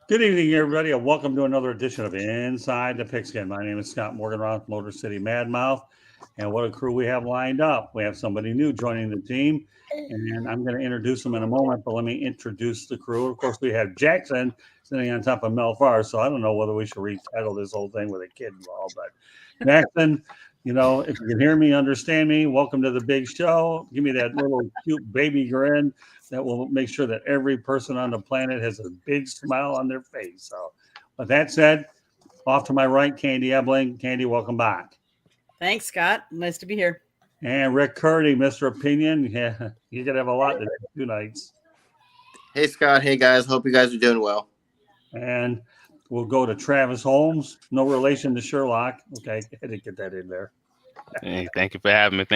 Good evening, everybody, and welcome to another edition of Inside the Pigskin. My name is Scott Morganroth, Motor City Madmouth, and what a crew we have lined up. We have somebody new joining the team, and I'm going to introduce them in a moment, but let me introduce the crew. Of course, we have Jackson sitting on top of Mel Farr, so I don't know whether we should retitle this whole thing with a kid involved, but Jackson, if you can hear me, understand me, welcome to the big show. Give me that little cute baby grin that will make sure that every person on the planet has a big smile on their face. So, with that said, off to my right, Candy Ebling. Candy, welcome back. Thanks, Scott. Nice to be here. And Rick Curdy, Mr. Opinion. Yeah, you're going to have a lot today, 2 nights. Hey, Scott. Hey, guys. Hope you guys are doing well. And we'll go to Travis Holmes. No relation to Sherlock. Okay, I had to get that in there. Hey, thank you for having me.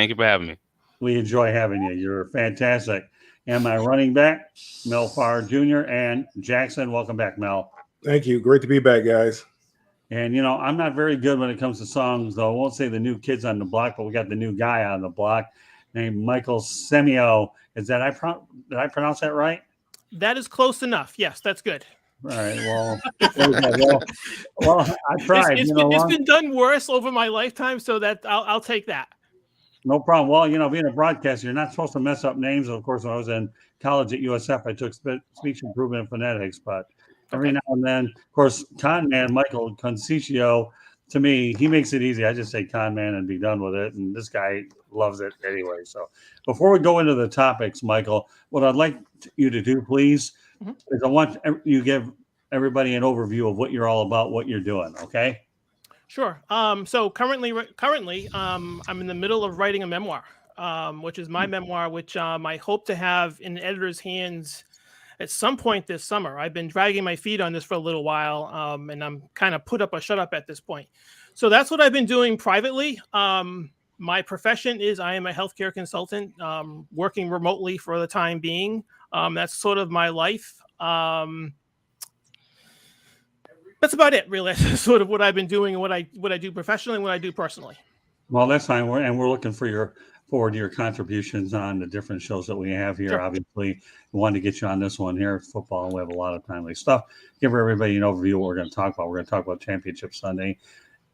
We enjoy having you. You're fantastic. And my running back, Mel Farr Jr. and Jackson. Welcome back, Mel. Thank you. Great to be back, guys. And, I'm not very good when it comes to songs, though. I won't say the new kids on the block, but we got the new guy on the block named Michael Semio. Did I pronounce that right? That is close enough. Yes, that's good. All right. Well, I tried. It's been done worse over my lifetime, so that I'll take that. No problem. Well, being a broadcaster, you're not supposed to mess up names. Of course, when I was in college at USF, I took speech improvement and phonetics, but every now and then, of course, con man Michael Conciccio, to me, he makes it easy. I just say con man and be done with it. And this guy loves it anyway. So before we go into the topics, Michael, what I'd like you to do, please, is I want you to give everybody an overview of what you're all about, what you're doing. Okay. Sure. So currently, I'm in the middle of writing a memoir, which is my memoir, which I hope to have in the editor's hands at some point this summer. I've been dragging my feet on this for a little while, and I'm kind of put up or shut up at this point. So that's what I've been doing privately. My profession is I am a healthcare consultant, working remotely for the time being. That's sort of my life. That's about it, really. That's sort of what I've been doing and what I do professionally and what I do personally. Well, that's fine. We're looking forward to your contributions on the different shows that we have here. Sure. Obviously, we wanted to get you on this one here, football. We have a lot of timely stuff. Give everybody an overview of what we're going to talk about. We're going to talk about Championship Sunday,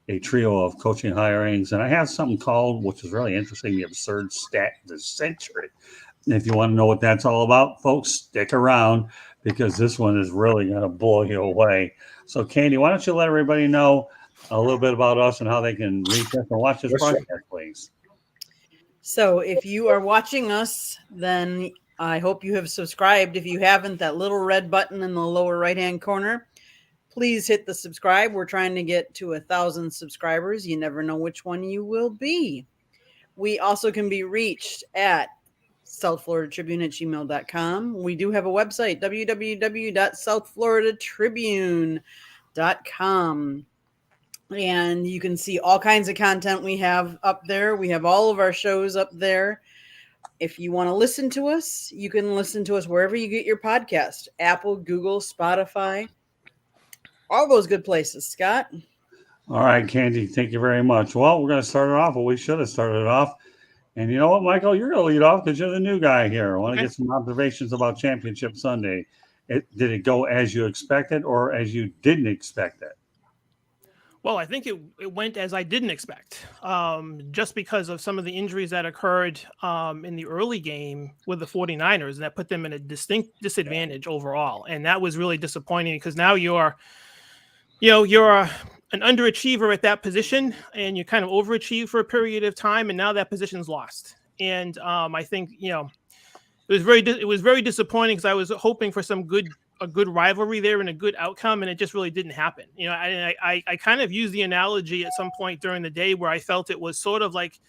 a trio of coaching hirings. And I have something called, which is really interesting, the absurd stat of the century. And if you want to know what that's all about, folks, stick around because this one is really going to blow you away. So, Candy, why don't you let everybody know a little bit about us and how they can reach us and watch this podcast, please? So if you are watching us, then I hope you have subscribed. If you haven't, that little red button in the lower right-hand corner, please hit the subscribe. We're trying to get to 1,000 subscribers. You never know which one you will be. We also can be reached at southfloridatribune@gmail.com. We do have a website, www.southfloridatribune.com. And you can see all kinds of content we have up there. We have all of our shows up there. If you want to listen to us, you can listen to us wherever you get your podcast. Apple, Google, Spotify, all those good places. Scott? All right, Candy, thank you very much. Well, we're going to start it off. Well, we should have started it off. And you know what, Michael? You're going to lead off because you're the new guy here. I want to get some observations about Championship Sunday. Did it go as you expected or as you didn't expect it? Well, I think it went as I didn't expect, just because of some of the injuries that occurred in the early game with the 49ers, and that put them in a distinct disadvantage overall. And that was really disappointing because now you're an underachiever at that position and you kind of overachieve for a period of time. And now that position's lost. And I think, it was very disappointing because I was hoping for a good rivalry there and a good outcome, and it just really didn't happen. I kind of used the analogy at some point during the day where I felt it was sort of like,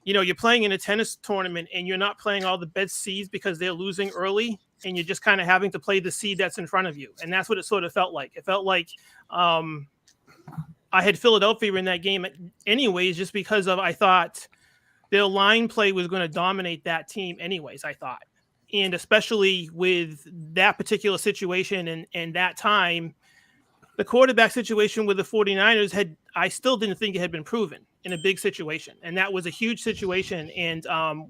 you're playing in a tennis tournament and you're not playing all the best seeds because they're losing early, and you're just kind of having to play the seed that's in front of you. And that's what it sort of felt like. It felt like I had Philadelphia in that game anyways, just because I thought their line play was going to dominate that team anyways, I thought. And especially with that particular situation and that time, the quarterback situation with the 49ers I still didn't think it had been proven in a big situation. And that was a huge situation. And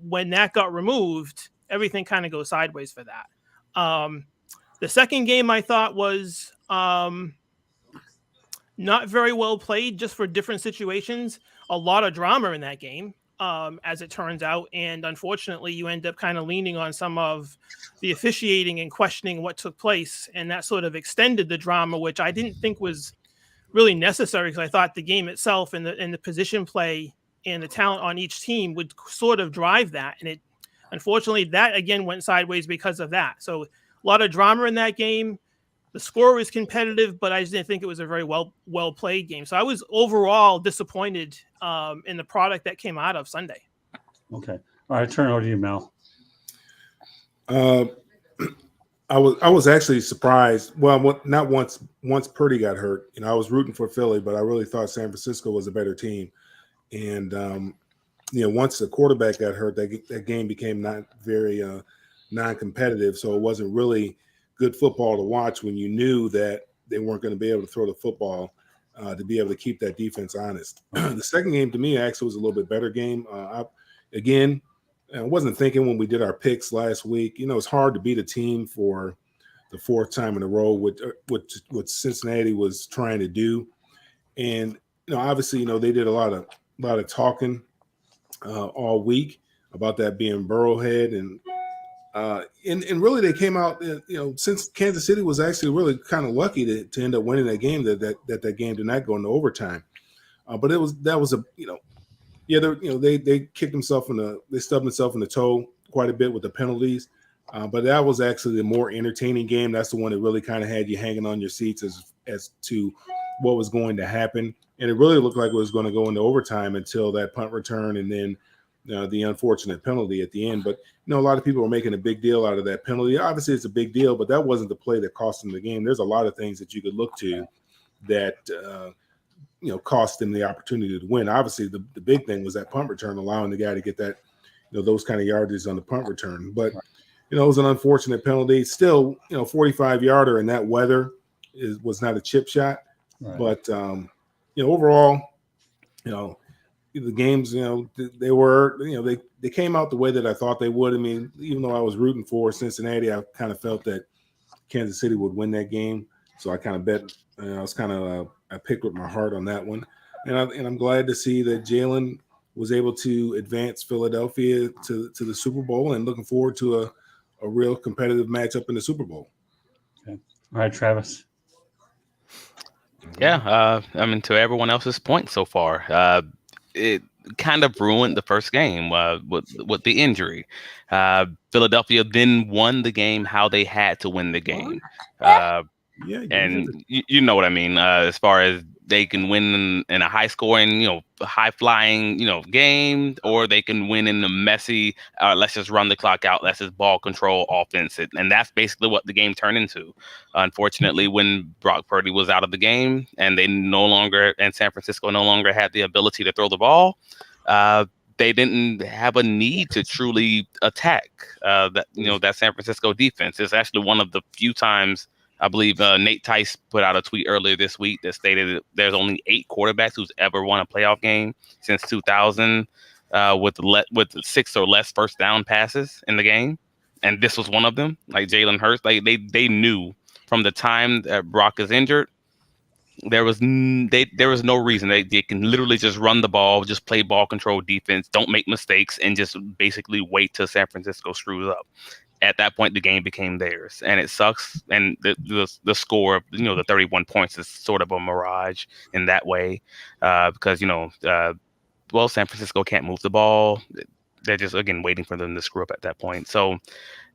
when that got removed, everything kind of goes sideways for that. The second game I thought was Not very well played, just for different situations. A lot of drama in that game, as it turns out. And unfortunately, you end up kind of leaning on some of the officiating and questioning what took place. And that sort of extended the drama, which I didn't think was really necessary, because I thought the game itself and the position play and the talent on each team would sort of drive that. And it, unfortunately, that again went sideways because of that. So a lot of drama in that game. The score was competitive, but I just didn't think it was a very well played game. So I was overall disappointed in the product that came out of Sunday. Okay. All right. Turn it over to you, Mel. I was actually surprised. Well, not once Purdy got hurt. I was rooting for Philly, but I really thought San Francisco was a better team. And once the quarterback got hurt, that game became not very non-competitive. So it wasn't really good football to watch when you knew that they weren't going to be able to throw the football to be able to keep that defense honest. The second game to me actually was a little bit better game. I wasn't thinking when we did our picks last week. It's hard to beat a team for the fourth time in a row with what Cincinnati was trying to do, and obviously they did a lot of talking all week about that being Burrowhead, and really they came out. Since Kansas City was actually really kind of lucky to end up winning that game, that game did not go into overtime, but they kicked themselves they stubbed themselves in the toe quite a bit with the penalties, but that was actually the more entertaining game. That's the one that really kind of had you hanging on your seats as to what was going to happen, and it really looked like it was going to go into overtime until that punt return and then the unfortunate penalty at the end. But a lot of people were making a big deal out of that penalty. Obviously, it's a big deal, but that wasn't the play that cost them the game. There's a lot of things that you could look to that cost them the opportunity to win. Obviously, the big thing was that punt return, allowing the guy to get that those kind of yardages on the punt return. But it was an unfortunate penalty. Still, 45-yarder in that weather was not a chip shot. Right. But overall, the games, they were, they came out the way that I thought they would. I mean, even though I was rooting for Cincinnati, I kind of felt that Kansas City would win that game. So I kind of bet, I picked with my heart on that one. And I'm glad to see that Jalen was able to advance Philadelphia to the Super Bowl, and looking forward to a real competitive matchup in the Super Bowl. Okay. All right, Travis. Yeah. To everyone else's point so far, it kind of ruined the first game with the injury. Philadelphia then won the game how they had to win the game. You know what I mean, as far as they can win in a high scoring, high flying, game, or they can win in the messy, let's just run the clock out, let's just ball control offense. And that's basically what the game turned into. Unfortunately, when Brock Purdy was out of the game and San Francisco no longer had the ability to throw the ball, they didn't have a need to truly attack that San Francisco defense. It's actually one of the few times, I believe Nate Tice put out a tweet earlier this week that stated that there's only 8 quarterbacks who's ever won a playoff game since 2000 with 6 or less first down passes in the game, and this was one of them. Like Jalen Hurts, they knew from the time that Brock is injured, there was no reason. They can literally just run the ball, just play ball control defense, don't make mistakes, and just basically wait till San Francisco screws up. At that point, the game became theirs, and it sucks. And the score of the 31 points is sort of a mirage in that way, because San Francisco can't move the ball. They're just again waiting for them to screw up at that point. So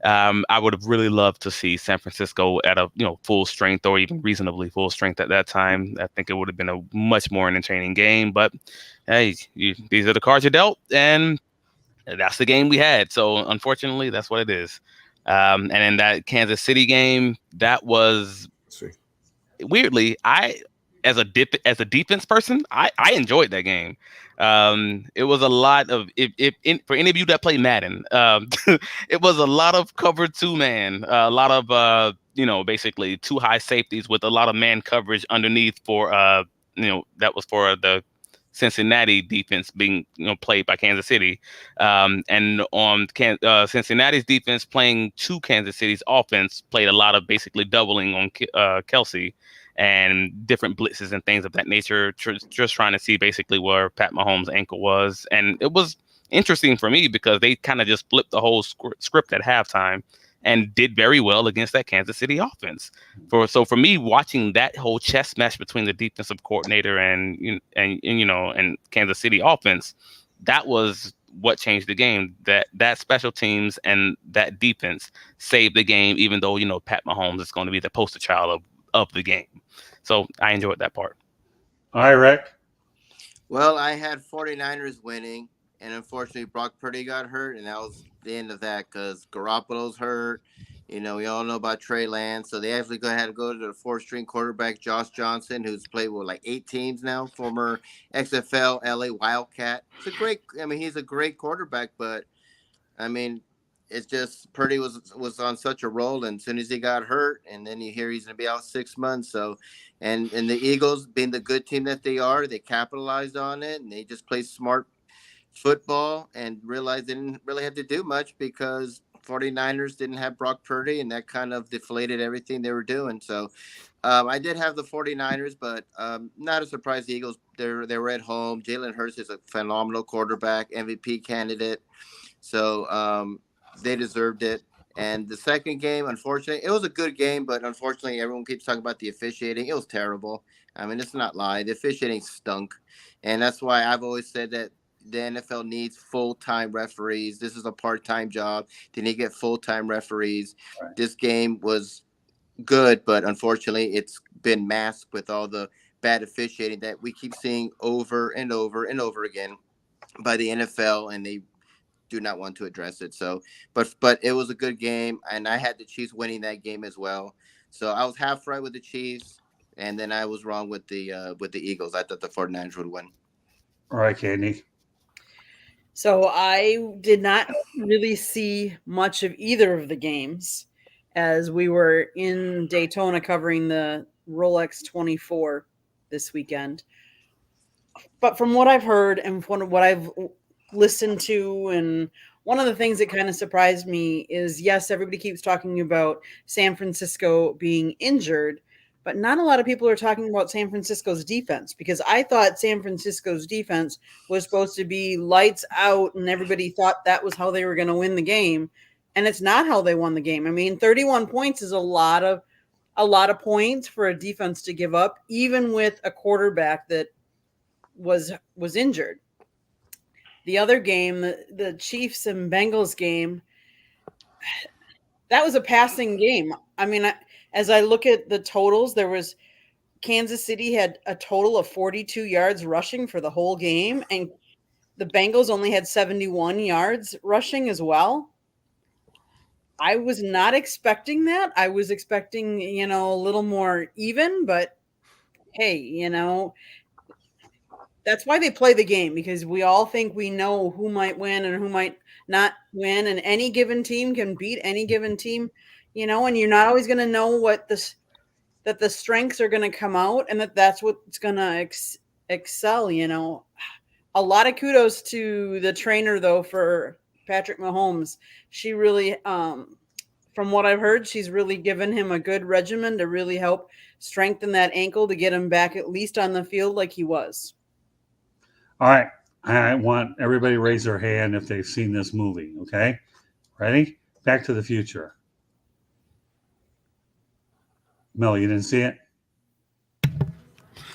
I would have really loved to see San Francisco at a full strength, or even reasonably full strength at that time. I think it would have been a much more entertaining game. But hey, these are the cards you're dealt, and that's the game we had. So unfortunately, that's what it is. And in that Kansas City game, that was weirdly, as a defense person, I enjoyed that game. It was a lot of for any of you that play Madden, it was a lot of cover 2-man, a lot of basically 2 high safeties with a lot of man coverage underneath for that was for the Cincinnati defense being played by Kansas City, and on Cincinnati's defense playing to Kansas City's offense played a lot of basically doubling on Kelsey and different blitzes and things of that nature, just trying to see basically where Pat Mahomes' ankle was. And it was interesting for me because they kind of just flipped the whole script at halftime and did very well against that Kansas City offense. So for me, watching that whole chess match between the defensive coordinator and Kansas City offense, that was what changed the game. That special teams and that defense saved the game, even though Pat Mahomes is going to be the poster child of the game. So I enjoyed that part. All right, Rick. Well, I had 49ers winning, and unfortunately Brock Purdy got hurt, and that was the end of that because Garoppolo's hurt. We all know about Trey Lance, so they actually had to go to the fourth-string quarterback Josh Johnson, who's played with like 8 teams now, former XFL LA Wildcat. He's a great quarterback, but it's just Purdy was on such a roll, and as soon as he got hurt, and then you hear he's going to be out 6 months. So, and the Eagles, being the good team that they are, they capitalized on it, and they just played smart football and realized they didn't really have to do much because 49ers didn't have Brock Purdy, and that kind of deflated everything they were doing. So I did have the 49ers, but not a surprise. The Eagles, they were at home. Jalen Hurts is a phenomenal quarterback, MVP candidate. So they deserved it. And the second game, unfortunately, it was a good game, but unfortunately, everyone keeps talking about the officiating. It was terrible. It's not lie. The officiating stunk. And that's why I've always said that the NFL needs full-time referees. This is a part-time job. They need to get full-time referees. Right. This game was good, but unfortunately, it's been masked with all the bad officiating that we keep seeing over and over and over again by the NFL, and they do not want to address it. So, but it was a good game, and I had the Chiefs winning that game as well. So I was half right with the Chiefs, and then I was wrong with the Eagles. I thought the 49ers would win. All right, Katie. So I did not really see much of either of the games as we were in Daytona covering the Rolex 24 this weekend. But from what I've heard and from what I've listened to, and one of the things that kind of surprised me is, yes, everybody keeps talking about San Francisco being injured, but not a lot of people are talking about San Francisco's defense, because I thought San Francisco's defense was supposed to be lights out and everybody thought that was how they were going to win the game. And it's not how they won the game. 31 points is a lot of points for a defense to give up, even with a quarterback that was injured. The other game, the Chiefs and Bengals game, that was a passing game. As I look at the totals, Kansas City had a total of 42 yards rushing for the whole game, and the Bengals only had 71 yards rushing as well. I was not expecting that. I was expecting, a little more even, but hey, that's why they play the game, because we all think we know who might win and who might not win, and any given team can beat any given team, and you're not always going to know that the strengths are going to come out and that's what's going to excel. A lot of kudos to the trainer though for Patrick Mahomes. She really, from what I've heard, she's really given him a good regimen to really help strengthen that ankle to get him back at least on the field like he was. All right. I want everybody to raise their hand if they've seen this movie. Okay. Ready? Back to the Future. Mel, you didn't see it?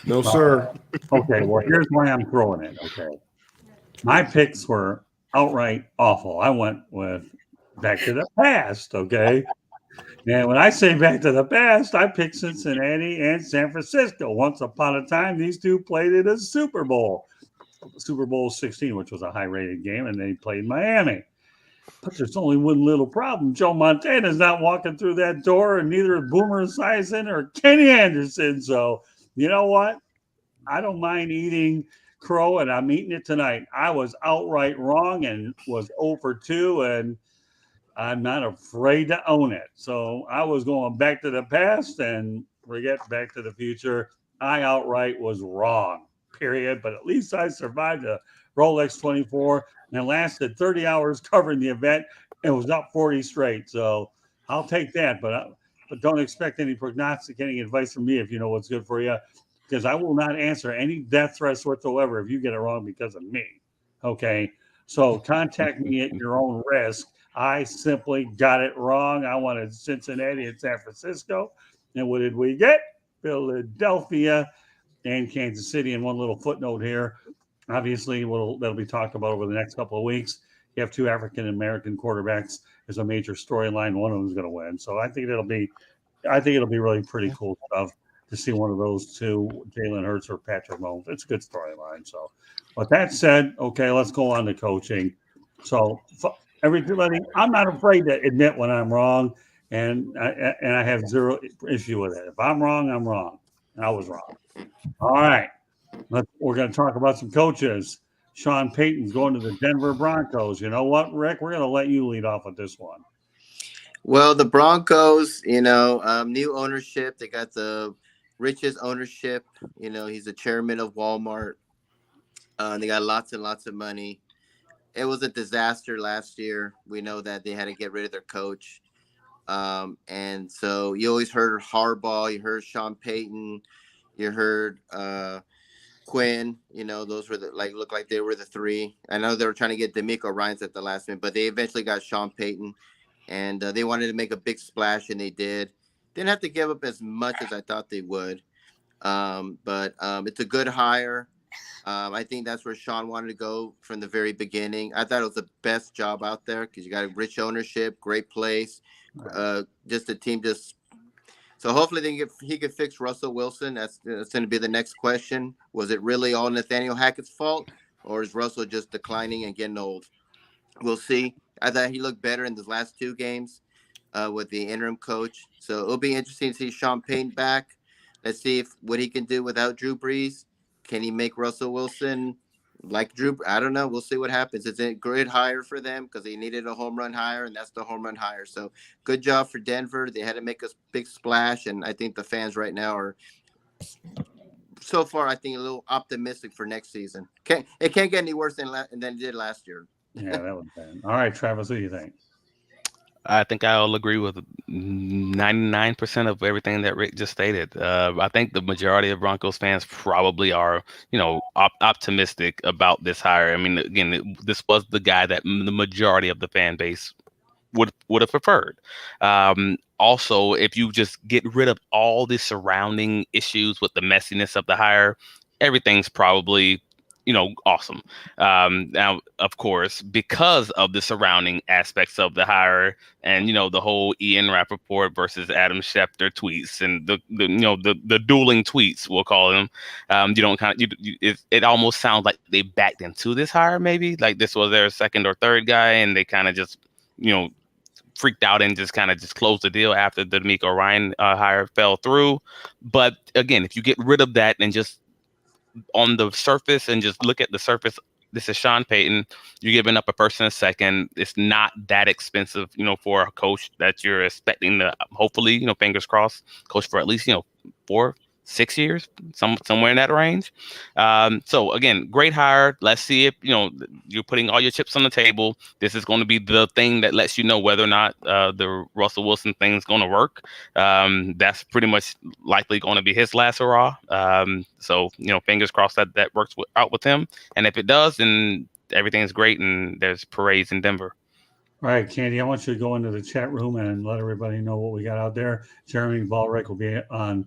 No, sir. Okay. Well, here's why I'm throwing it. Okay. My picks were outright awful. I went with Back to the Past. Okay. And when I say Back to the Past, I picked Cincinnati and San Francisco. Once upon a time, these two played in a Super Bowl 16, which was a high-rated game, and they played Miami. But there's only one little problem. Joe Montana's not walking through that door, and neither is Boomer Esiason or Kenny Anderson. So, you know what? I don't mind eating crow, and I'm eating it tonight. I was outright wrong and was 0 for 2, and I'm not afraid to own it. So I was going back to the past and forget Back to the Future. I outright was wrong. period, but at least I survived a Rolex 24 and lasted 30 hours covering the event and was up 40 straight. So I'll take that, but don't expect any prognosticating advice from me if you know what's good for you, because I will not answer any death threats whatsoever if you get it wrong because of me. Okay. So contact me at your own risk. I simply got it wrong. I wanted Cincinnati and San Francisco. And what did we get? Philadelphia and Kansas City. And one little footnote here. Obviously, that'll be talked about over the next couple of weeks. You have two African American quarterbacks as a major storyline. One of them is going to win. So I think it'll be really pretty cool stuff to see one of those two, Jalen Hurts or Patrick Mahomes. It's a good storyline. So, with that said, okay, let's go on to coaching. So, everybody, I'm not afraid to admit when I'm wrong, and I have zero issue with it. If I'm wrong, I'm wrong. I was wrong. All right, we're going to talk about some coaches. Sean Payton's going to the Denver Broncos. You know what, Rick? We're going to let you lead off with this one. Well, the Broncos, new ownership. They got the richest ownership. He's the chairman of Walmart. They got lots and lots of money. It was a disaster last year. We know that they had to get rid of their coach. And so you always heard Harbaugh, you heard Sean Payton, you heard Quinn. Those were looked like they were the three. I know they were trying to get DeMeco Ryans at the last minute, but they eventually got Sean Payton. And they wanted to make a big splash, and they did. Didn't have to give up as much as I thought they would. But it's a good hire. I think that's where Sean wanted to go from the very beginning. I thought it was the best job out there because you got a rich ownership, great place, just the team. So hopefully he could fix Russell Wilson. That's going to be the next question. Was it really all Nathaniel Hackett's fault, or is Russell just declining and getting old? We'll see. I thought he looked better in the last two games with the interim coach. So it'll be interesting to see Sean Payton back. Let's see what he can do without Drew Brees. Can he make Russell Wilson like Drew? I don't know. We'll see what happens. It's a great hire for them because they needed a home run hire, and that's the home run hire. So good job for Denver. They had to make a big splash, and I think the fans right now are so far, I think, a little optimistic for next season. It can't get any worse than it did last year. Yeah, that was bad. All right, Travis, what do you think? I think I'll agree with 99% of everything that Rick just stated. I think the majority of Broncos fans probably are, optimistic about this hire. I mean, again, this was the guy that the majority of the fan base would have preferred. Also, if you just get rid of all the surrounding issues with the messiness of the hire, everything's probably awesome. Now, of course, because of the surrounding aspects of the hire and, the whole Ian Rappaport versus Adam Schefter tweets and the dueling tweets, we'll call them, it almost sounds like they backed into this hire, maybe like this was their second or third guy. And they kind of just, freaked out and just closed the deal after the DeMeco Ryan hire fell through. But again, if you get rid of that and just on the surface and just look at the surface, this is Sean Payton. You're giving up a first and a second. It's not that expensive, for a coach that you're expecting to hopefully, fingers crossed, coach for at least, 4-6 years, somewhere in that range. So again, great hire. Let's see if, you're putting all your chips on the table. This is going to be the thing that lets you know whether or not the Russell Wilson thing is going to work. That's pretty much likely going to be his last hurrah. So, fingers crossed that works out with him. And if it does, then everything's great and there's parades in Denver. All right, Candy, I want you to go into the chat room and let everybody know what we got out there. Jeremy Ballrick will be on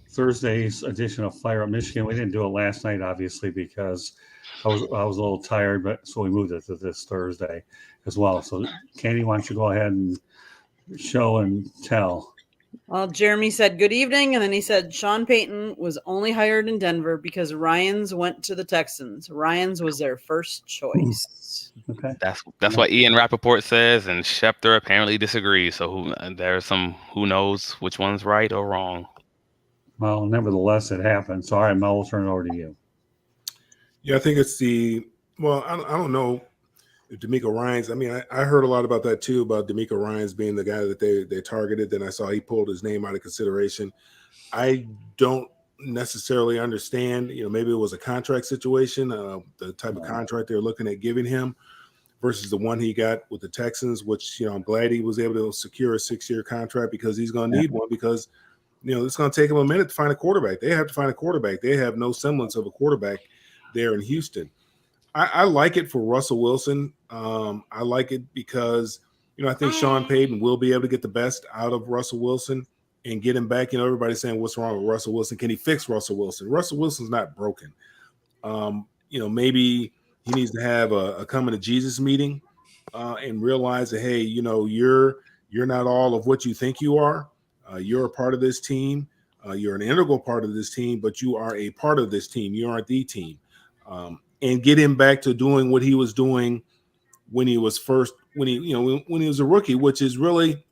Thursday's edition of Fire Up Michigan. We didn't do it last night, obviously, because I was a little tired, but so we moved it to this Thursday as well. So, Candy, why don't you go ahead and show and tell? Well, Jeremy said good evening, and then he said Sean Payton was only hired in Denver because Ryans went to the Texans. Ryans was their first choice. Okay, that's what Ian Rappaport says, and Schefter apparently disagrees. So there's who knows which one's right or wrong. Well, nevertheless, it happened. So, all right, Mel, we'll turn it over to you. Yeah, I think it's I don't know if DeMeco Ryans. I mean, I heard a lot about that too, about DeMeco Ryans being the guy that they targeted. Then I saw he pulled his name out of consideration. I don't necessarily understand, maybe it was a contract situation, the type of contract they're looking at giving him versus the one he got with the Texans, which, I'm glad he was able to secure a 6-year contract because he's going to need one because, it's going to take him a minute to find a quarterback. They have to find a quarterback. They have no semblance of a quarterback there in Houston. I like it for Russell Wilson. I like it because, I think Sean Payton will be able to get the best out of Russell Wilson and get him back. Everybody's saying, what's wrong with Russell Wilson? Can he fix Russell Wilson? Russell Wilson's not broken. Maybe he needs to have a coming to Jesus meeting and realize that, hey, you're not all of what you think you are. You're a part of this team. You're an integral part of this team, but you are a part of this team. You aren't the team. And get him back to doing what he was doing when he was when he was a rookie, which is really,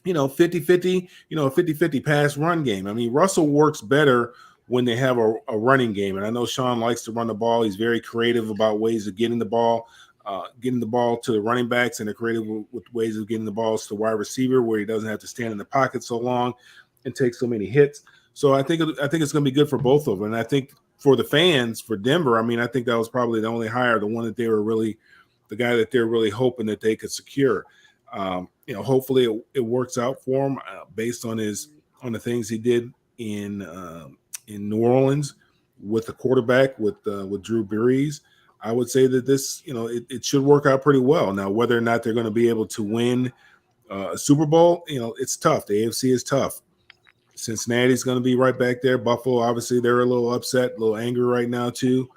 50-50, a 50-50 pass run game. I mean, Russell works better when they have a running game. And I know Sean likes to run the ball. He's very creative about ways of getting the ball to the running backs, and they're creative with ways of getting the balls to the wide receiver where he doesn't have to stand in the pocket so long and take so many hits. So I think it's going to be good for both of them. And I think for the fans, for Denver, I think that was probably the only hire, the one that the guy that they're really hoping that they could secure. Hopefully it works out for him based on the things he did in New Orleans with the quarterback with Drew Brees. I would say that this, it should work out pretty well. Now, whether or not they're going to be able to win a Super Bowl, it's tough. The AFC is tough. Cincinnati's going to be right back there. Buffalo, obviously, they're a little upset, a little angry right now too.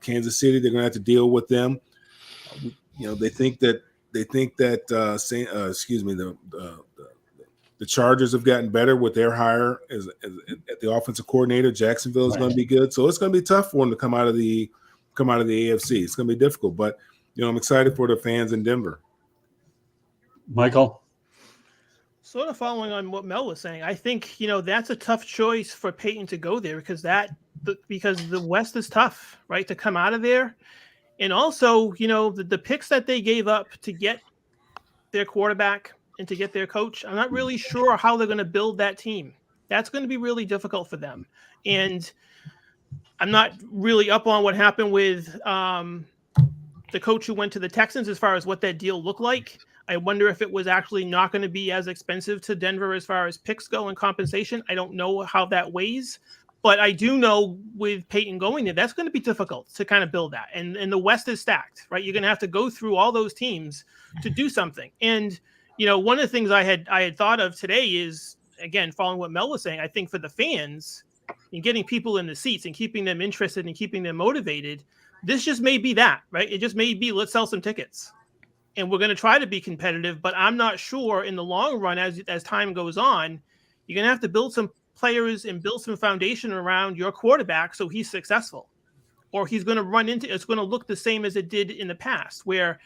Kansas City, they're going to have to deal with them. They think that the Chargers have gotten better with their hire as at the offensive coordinator. Jacksonville is going to be good, so it's going to be tough for them to come out of the AFC. It's going to be difficult, but I'm excited for the fans in Denver. Michael? Sort of following on what Mel was saying, I think that's a tough choice for Peyton to go there because the West is tough, right, to come out of there, and also the picks that they gave up to get their quarterback and to get their coach, I'm not really sure how they're going to build that team. That's going to be really difficult for them, and I'm not really up on what happened with the coach who went to the Texans as far as what that deal looked like. I wonder if it was actually not going to be as expensive to Denver as far as picks go and compensation. I don't know how that weighs, but I do know with Peyton going there, that's going to be difficult to kind of build that. And the West is stacked, right? You're going to have to go through all those teams to do something. And, one of the things I had thought of today is, again, following what Mel was saying, I think for the fans and getting people in the seats and keeping them interested and keeping them motivated, this just may be that, right? It just may be, let's sell some tickets. And we're going to try to be competitive, but I'm not sure in the long run, as time goes on, you're going to have to build some players and build some foundation around your quarterback so he's successful. Or he's going to it's going to look the same as it did in the past, where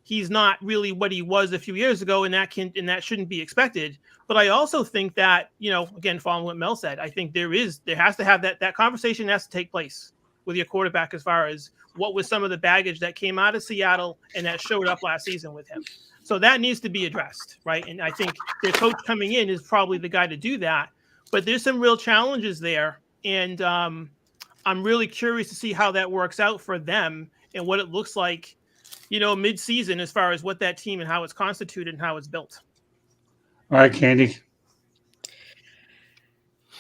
he's not really what he was a few years ago, and that shouldn't be expected. But I also think that, again, following what Mel said, I think there has to have that conversation has to take place with your quarterback as far as what was some of the baggage that came out of Seattle and that showed up last season with him. So that needs to be addressed, right? And I think their coach coming in is probably the guy to do that. But there's some real challenges there. And I'm really curious to see how that works out for them and what it looks like, mid-season as far as what that team and how it's constituted and how it's built. All right, Candy.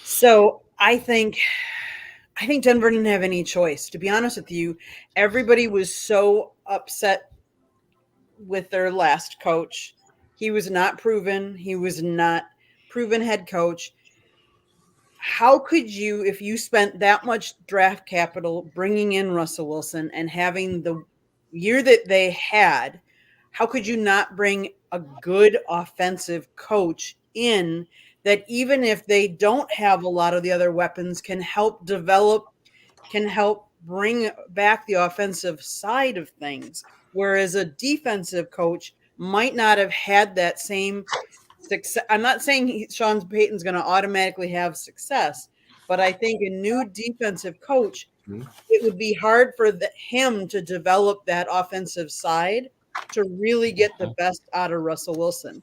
So I think Denver didn't have any choice. To be honest with you, everybody was so upset with their last coach. He was not proven. He was not proven head coach. How could you, if you spent that much draft capital bringing in Russell Wilson and having the year that they had, how could you not bring a good offensive coach in that, even if they don't have a lot of the other weapons, can help bring back the offensive side of things, whereas a defensive coach might not have had that same success. I'm not saying Sean Payton's going to automatically have success, but I think a new defensive coach, it would be hard for him to develop that offensive side to really get the best out of Russell Wilson.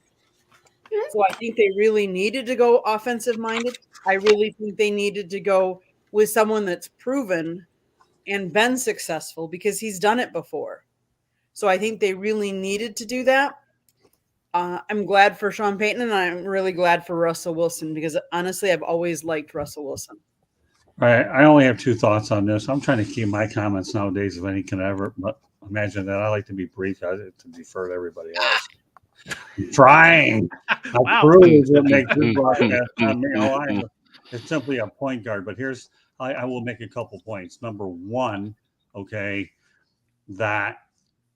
So I think they really needed to go offensive minded. I really think they needed to go with someone that's proven and been successful because he's done it before. So I think they really needed to do that. I'm glad for Sean Payton, and I'm really glad for Russell Wilson because honestly, I've always liked Russell Wilson. All right. I only have two thoughts on this. I'm trying to keep my comments nowadays, if any can ever, but imagine that. I like to be brief. I like to defer to everybody else. I'm trying. My Wow. crew is what makes this broadcast. It's simply a point guard. But here's, I will make a couple points. Number one, okay, that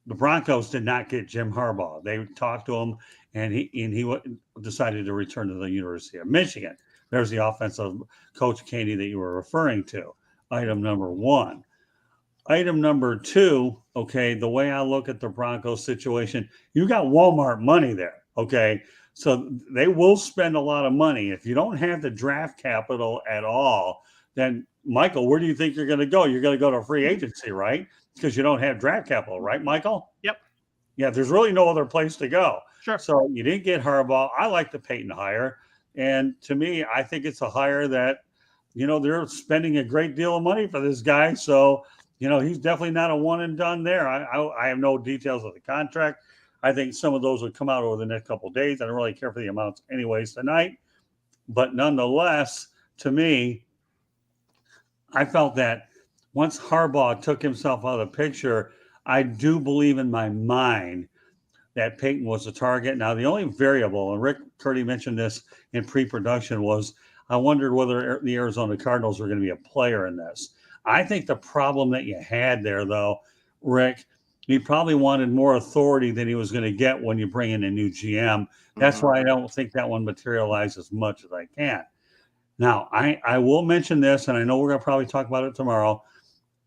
the Broncos did not get Jim Harbaugh. They talked to him, and he decided to return to the University of Michigan. There's the offensive coach, Katie, that you were referring to. Item number one. Item number two, okay, the way I look at the Broncos situation, you got Walmart money there, okay? So they will spend a lot of money. If you don't have the draft capital at all, then, Michael, where do you think you're going to go? You're going to go to free agency, right? Because you don't have draft capital, right, Michael? Yep. Yeah, there's really no other place to go. Sure. So you didn't get Harbaugh. I like the Peyton hire. And to me, I think it's a hire that, they're spending a great deal of money for this guy. So, he's definitely not a one and done there. I have no details of the contract. I think some of those would come out over the next couple of days. I don't really care for the amounts anyways tonight. But nonetheless, to me, I felt that once Harbaugh took himself out of the picture, I do believe in my mind that Peyton was a target. Now, the only variable, and Rick Curdy mentioned this in pre-production, was I wondered whether the Arizona Cardinals were going to be a player in this. I think the problem that you had there, though, Rick, he probably wanted more authority than he was going to get when you bring in a new GM. That's why I don't think that one materialized as much as I can. Now, I will mention this, and I know we're going to probably talk about it tomorrow.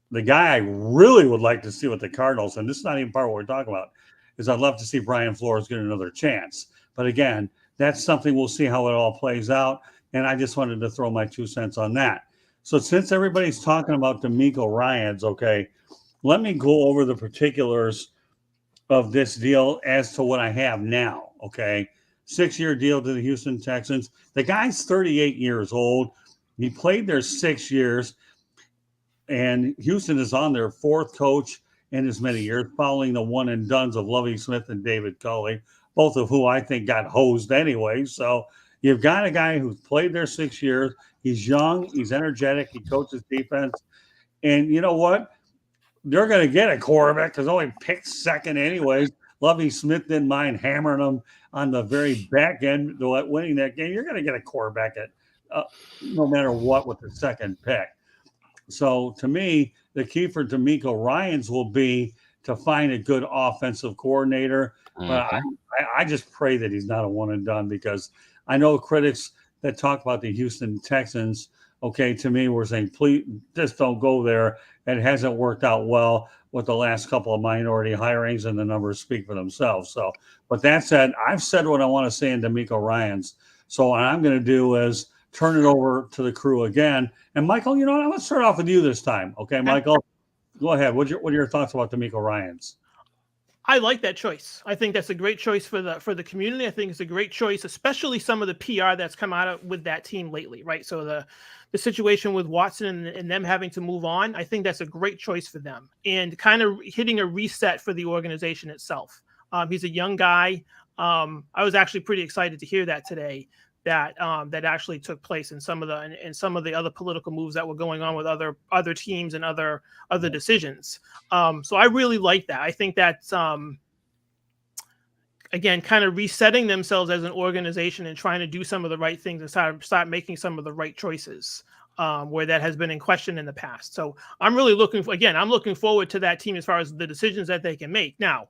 The guy I really would like to see with the Cardinals, and this is not even part of what we're talking about, is I'd love to see Brian Flores get another chance. But again, that's something we'll see how it all plays out. And I just wanted to throw my 2 cents on that. So since everybody's talking about DeMeco Ryans, okay, let me go over the particulars of this deal as to what I have now, okay? 6-year deal to the Houston Texans. The guy's 38 years old. He played there 6 years, and Houston is on their fourth coach in as many years, following the one and dones of Lovie Smith and David Culley, both of who I think got hosed anyway. So you've got a guy who's played there 6 years. He's young. He's energetic. He coaches defense. And you know what? They're going to get a quarterback because only picked second anyways. Lovie Smith didn't mind hammering them on the very back end, winning that game. You're going to get a quarterback at no matter what with the second pick. So to me, the key for DeMeco Ryans will be to find a good offensive coordinator. But I just pray that he's not a one and done, because I know critics that talk about the Houston Texans, okay, to me, we're saying, please just don't go there. It hasn't worked out well with the last couple of minority hirings, and the numbers speak for themselves. So, but that said, I've said what I want to say in DeMeco Ryans. So what I'm going to do is turn it over to the crew again. And Michael, you know what? I'm going to start off with you this time. Okay, Michael, go ahead. What are your thoughts about DeMeco Ryans? I like that choice. I think that's a great choice for the community. I think it's a great choice, especially some of the PR that's come out with that team lately, right? So the situation with Watson and them having to move on, I think that's a great choice for them, and kind of hitting a reset for the organization itself. He's a young guy. I was actually pretty excited to hear that today, that actually took place in some of the other political moves that were going on with other teams and other decisions. So I really like that. I think that's again, kind of resetting themselves as an organization and trying to do some of the right things and start making some of the right choices where that has been in question in the past. So I'm really looking forward to that team as far as the decisions that they can make. Now,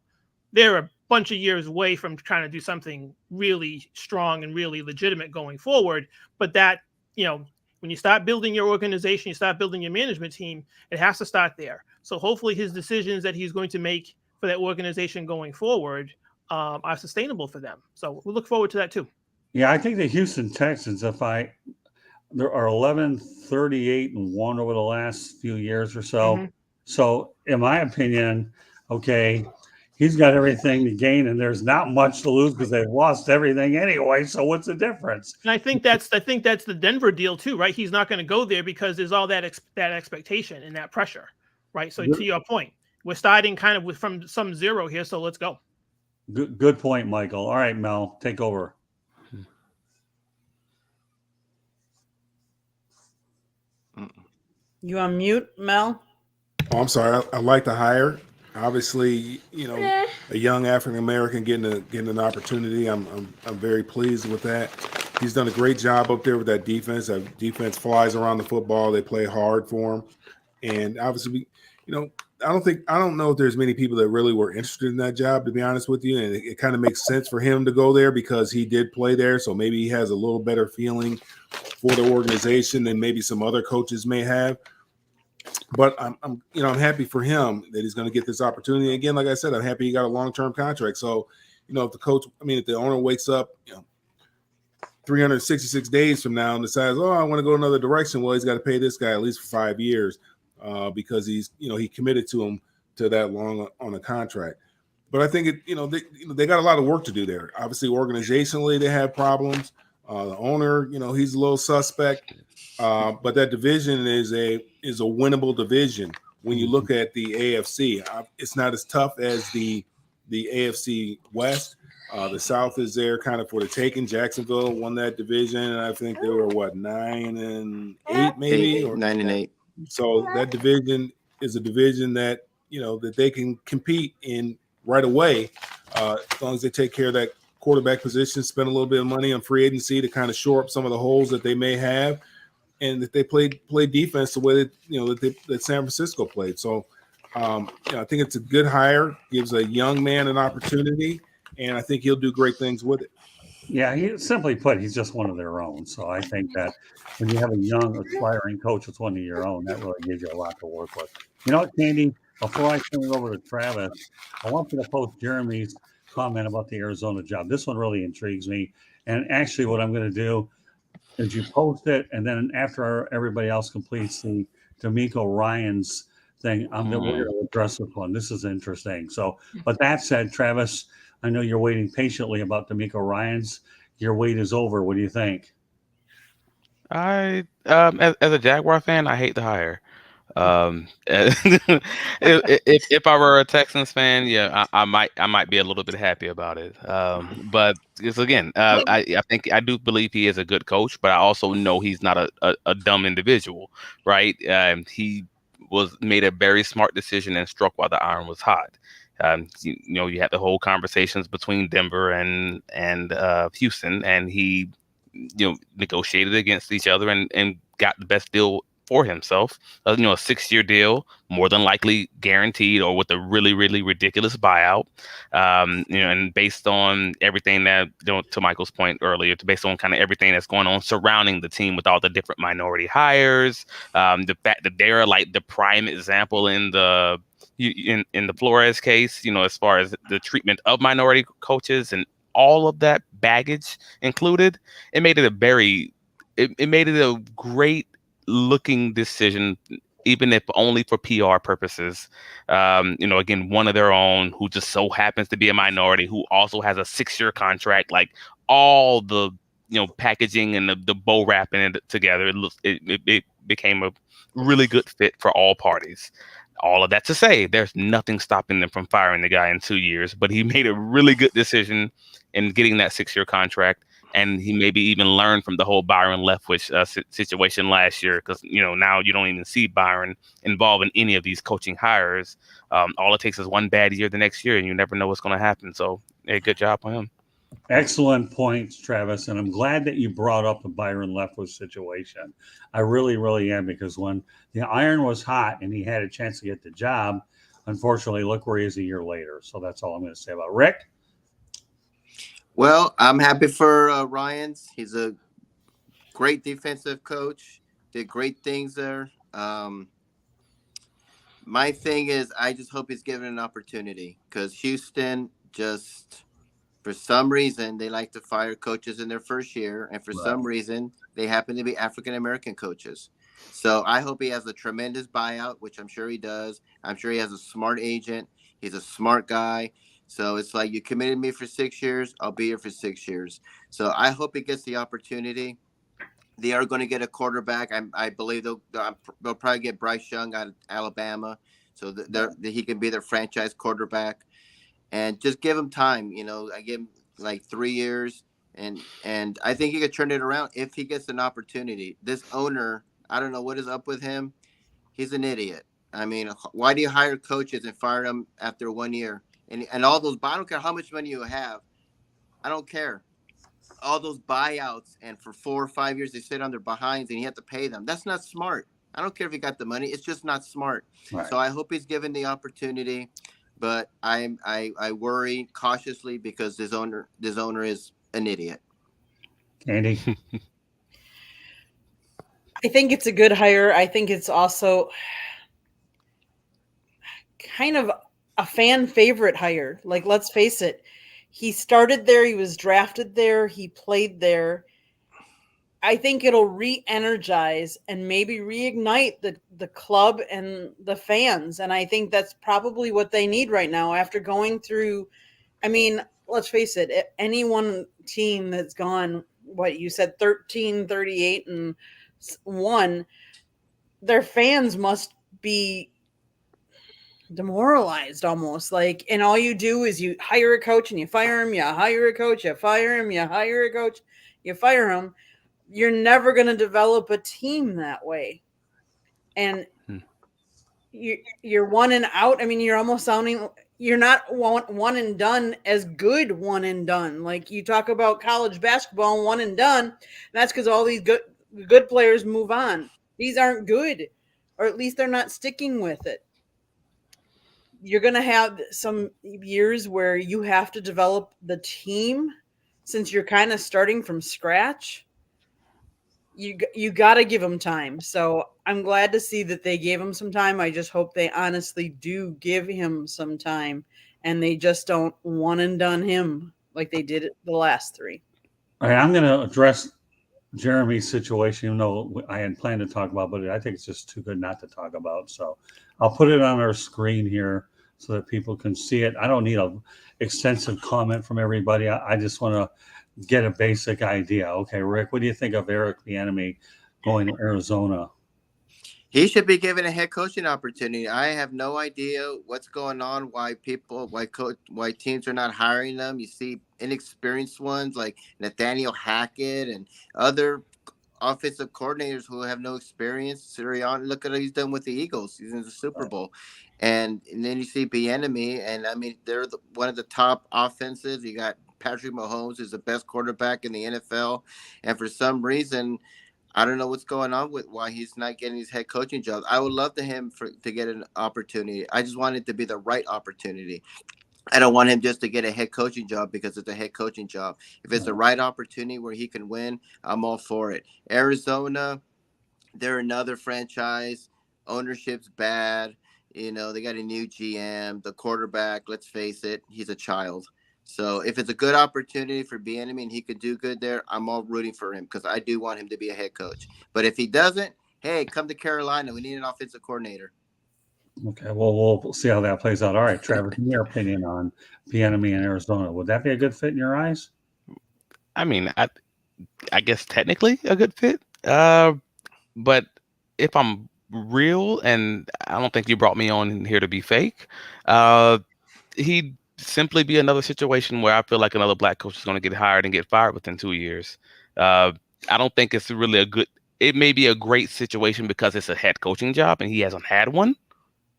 they're a bunch of years away from trying to do something really strong and really legitimate going forward. But that, when you start building your organization, you start building your management team, it has to start there. So hopefully his decisions that he's going to make for that organization going forward are sustainable for them. So we'll look forward to that too. Yeah, I think the Houston Texans, there are 11-38-1 over the last few years or so. Mm-hmm. So in my opinion, okay, he's got everything to gain, and there's not much to lose because they've lost everything anyway. So what's the difference? And I think that's the Denver deal too, right? He's not going to go there because there's all that expectation and that pressure, right? So to your point, we're starting kind of from some zero here, so let's go. Good point, Michael. All right, Mel, take over. You on mute, Mel? Oh, I'm sorry. I like the hire. Obviously, a young African American getting an opportunity. I'm very pleased with that. He's done a great job up there with that defense. That defense flies around the football. They play hard for him, and obviously, I don't know if there's many people that really were interested in that job, to be honest with you. And it kind of makes sense for him to go there because he did play there, so maybe he has a little better feeling for the organization than maybe some other coaches may have. But I'm happy for him that he's going to get this opportunity. Again, like I said, I'm happy he got a long-term contract. So, if the owner wakes up, 366 days from now and decides, I want to go another direction. Well, he's got to pay this guy at least for 5 years because he's, he committed to him to that long on a contract. But I think they got a lot of work to do there. Obviously, organizationally, they have problems. The owner, he's a little suspect. But that division is a winnable division. When you look at the AFC, it's not as tough as the AFC West. The South is there kind of for the taking. Jacksonville won that division, and I think they were 9-8, maybe 9-8. So that division is a division that that they can compete in right away, as long as they take care of that quarterback position, spend a little bit of money on free agency to kind of shore up some of the holes that they may have. And that they play defense the way that San Francisco played. So, I think it's a good hire. Gives a young man an opportunity, and I think he'll do great things with it. Yeah, simply put, he's just one of their own. So I think that when you have a young, aspiring coach that's one of your own, that really gives you a lot to work with. You know what, Candy? Before I turn it over to Travis, I want you to post Jeremy's comment about the Arizona job. This one really intrigues me. And actually, what I'm going to do is you post it, and then after everybody else completes the D'Amico Ryan's thing, we're going to address this one. This is interesting. So, but that said, Travis, I know you're waiting patiently about D'Amico Ryan's. Your wait is over. What do you think? As a Jaguar fan, I hate the hire. If I were a Texans fan, yeah, I might be a little bit happy about it. But it's again, I think I do believe he is a good coach, but I also know he's not a dumb individual, right? He made a very smart decision and struck while the iron was hot. You had the whole conversations between Denver and Houston, and he negotiated against each other and got the best deal for himself. A 6-year deal, more than likely guaranteed or with a really, really ridiculous buyout. And based on everything that, to Michael's point earlier, based on kind of everything that's going on surrounding the team with all the different minority hires, the fact that they're like the prime example in the Flores case, as far as the treatment of minority coaches and all of that baggage included, it made it a great looking decision, even if only for PR purposes. Again, one of their own who just so happens to be a minority, who also has a 6-year contract, like all the packaging and the bow wrapping it together. It became a really good fit for all parties. All of that to say, there's nothing stopping them from firing the guy in 2 years, but he made a really good decision in getting that 6-year contract. And he maybe even learned from the whole Byron Leftwich situation last year, because now you don't even see Byron involved in any of these coaching hires. All it takes is one bad year the next year, and you never know what's going to happen. So, good job on him. Excellent points, Travis. And I'm glad that you brought up the Byron Leftwich situation. I really, really am, because when the iron was hot and he had a chance to get the job, unfortunately, look where he is a year later. So that's all I'm going to say about it. Rick? Well, I'm happy for Ryans. He's a great defensive coach. Did great things there. My thing is, I just hope he's given an opportunity, because Houston just, for some reason, they like to fire coaches in their first year. And for some reason, they happen to be African-American coaches. So I hope he has a tremendous buyout, which I'm sure he does. I'm sure he has a smart agent. He's a smart guy. So it's like, you committed me for 6 years, I'll be here for 6 years. So I hope he gets the opportunity. They are going to get a quarterback. I believe they'll probably get Bryce Young out of Alabama, so that he can be their franchise quarterback. And just give him time. I give him like 3 years, and I think he could turn it around if he gets an opportunity. This owner, I don't know what is up with him. He's an idiot. I mean, why do you hire coaches and fire them after 1 year? And all those, I don't care how much money you have. I don't care. All those buyouts, and for 4 or 5 years they sit on their behinds and you have to pay them. That's not smart. I don't care if he got the money. It's just not smart. Right. So I hope he's given the opportunity, but I worry cautiously because this owner is an idiot. Andy? I think it's a good hire. I think it's also kind of a fan favorite hire. Like, let's face it, he started there, he was drafted there, he played there. I think it'll re-energize and maybe reignite the club and the fans. And I think that's probably what they need right now after going through, I mean, let's face it, any one team that's gone, what you said, 13, 38, and 1, their fans must be demoralized almost. Like, and all you do is you hire a coach and you fire him, you hire a coach, you fire him, you hire a coach, you fire him. You're never going to develop a team that way. And you're one and out. I mean, you're almost sounding, you're not one and done as good one and done. Like, you talk about college basketball, one and done. And that's because all these good players move on. These aren't good, or at least they're not sticking with it. You're going to have some years where you have to develop the team since you're kind of starting from scratch. You got to give them time. So I'm glad to see that they gave him some time. I just hope they honestly do give him some time and they just don't one and done him like they did the last 3. All right, I'm going to address Jeremy's situation, even though I had planned to talk about, but I think it's just too good not to talk about. So I'll put it on our screen here so that people can see it. I don't need an extensive comment from everybody. I just want to get a basic idea. Okay, Rick, what do you think of Eric Bieniemy going to Arizona? He should be given a head coaching opportunity. I have no idea what's going on, why teams are not hiring them. You see inexperienced ones like Nathaniel Hackett and other offensive coordinators who have no experience. Sirianni, look at what he's done with the Eagles. He's in the Super Bowl. And then you see Bieniemy, and I mean, they're one of the top offenses. You got Patrick Mahomes, who's the best quarterback in the NFL. And for some reason, I don't know what's going on with why he's not getting his head coaching jobs. I would love to get an opportunity. I just want it to be the right opportunity. I don't want him just to get a head coaching job because it's a head coaching job. If it's the right opportunity where he can win, I'm all for it. Arizona, they're another franchise. Ownership's bad. They got a new GM. The quarterback, let's face it, he's a child. So if it's a good opportunity for Bieniemy and he could do good there, I'm all rooting for him because I do want him to be a head coach. But if he doesn't, hey, come to Carolina. We need an offensive coordinator. Okay, well, we'll see how that plays out. All right, Trevor, your opinion on Bieniemy in Arizona. Would that be a good fit in your eyes? I mean, I guess technically a good fit. But if I'm real, and I don't think you brought me on here to be fake, he'd simply be another situation where I feel like another black coach is going to get hired and get fired within 2 years. I don't think it's really it may be a great situation because it's a head coaching job and he hasn't had one.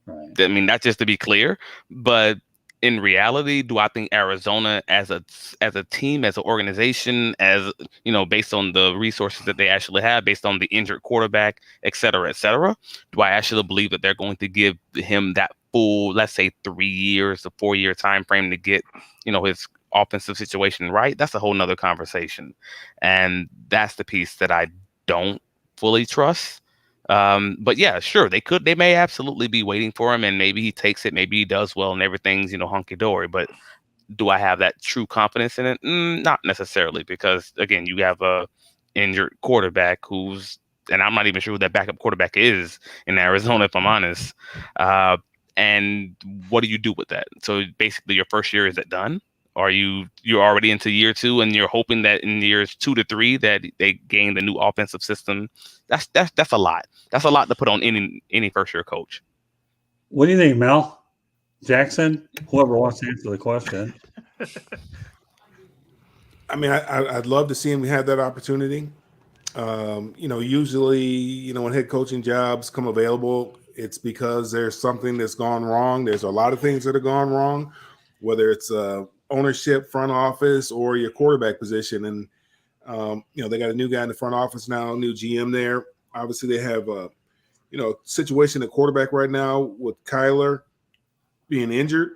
Right. I mean, that's just to be clear. But in reality, do I think Arizona as a team, as an organization, based on the resources that they actually have, based on the injured quarterback, et cetera, do I actually believe that they're going to give him that full, let's say 3 years, a 4-year time frame to get, his offensive situation right? That's a whole nother conversation. And that's the piece that I don't fully trust. But yeah, sure, they may absolutely be waiting for him, and maybe he takes it, maybe he does well, and everything's hunky dory. But do I have that true confidence in it? Not necessarily, because again, you have a injured quarterback and I'm not even sure who that backup quarterback is in Arizona, if I'm honest. And what do you do with that? So basically, your first year, is it done? Or you're already into year 2, and you're hoping that in years 2 to 3 that they gain the new offensive system? That's a lot. That's a lot to put on any first year coach. What do you think, Mel? Jackson? Whoever wants to answer the question. I mean, I'd love to see him have that opportunity. Usually, when head coaching jobs come available, it's because there's something that's gone wrong. There's a lot of things that have gone wrong, whether it's ownership, front office, or your quarterback position. And, they got a new guy in the front office now, new GM there. Obviously, they have a situation at quarterback right now with Kyler being injured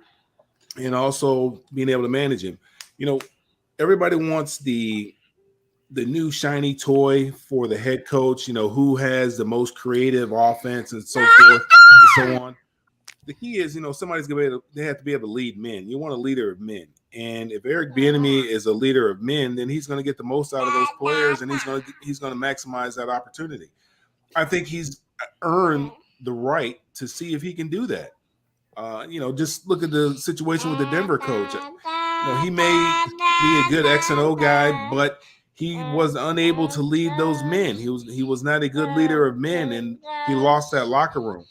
and also being able to manage him. Everybody wants the new shiny toy for the head coach, who has the most creative offense and so forth and so on. The key is, somebody's they have to be able to lead men. You want a leader of men. And if Eric Bieniemy is a leader of men, then he's going to get the most out of those players, and he's going to maximize that opportunity. I think he's earned the right to see if he can do that. Just look at the situation with the Denver coach. He may be a good X and O guy, but he was unable to lead those men. He was not a good leader of men, and he lost that locker room.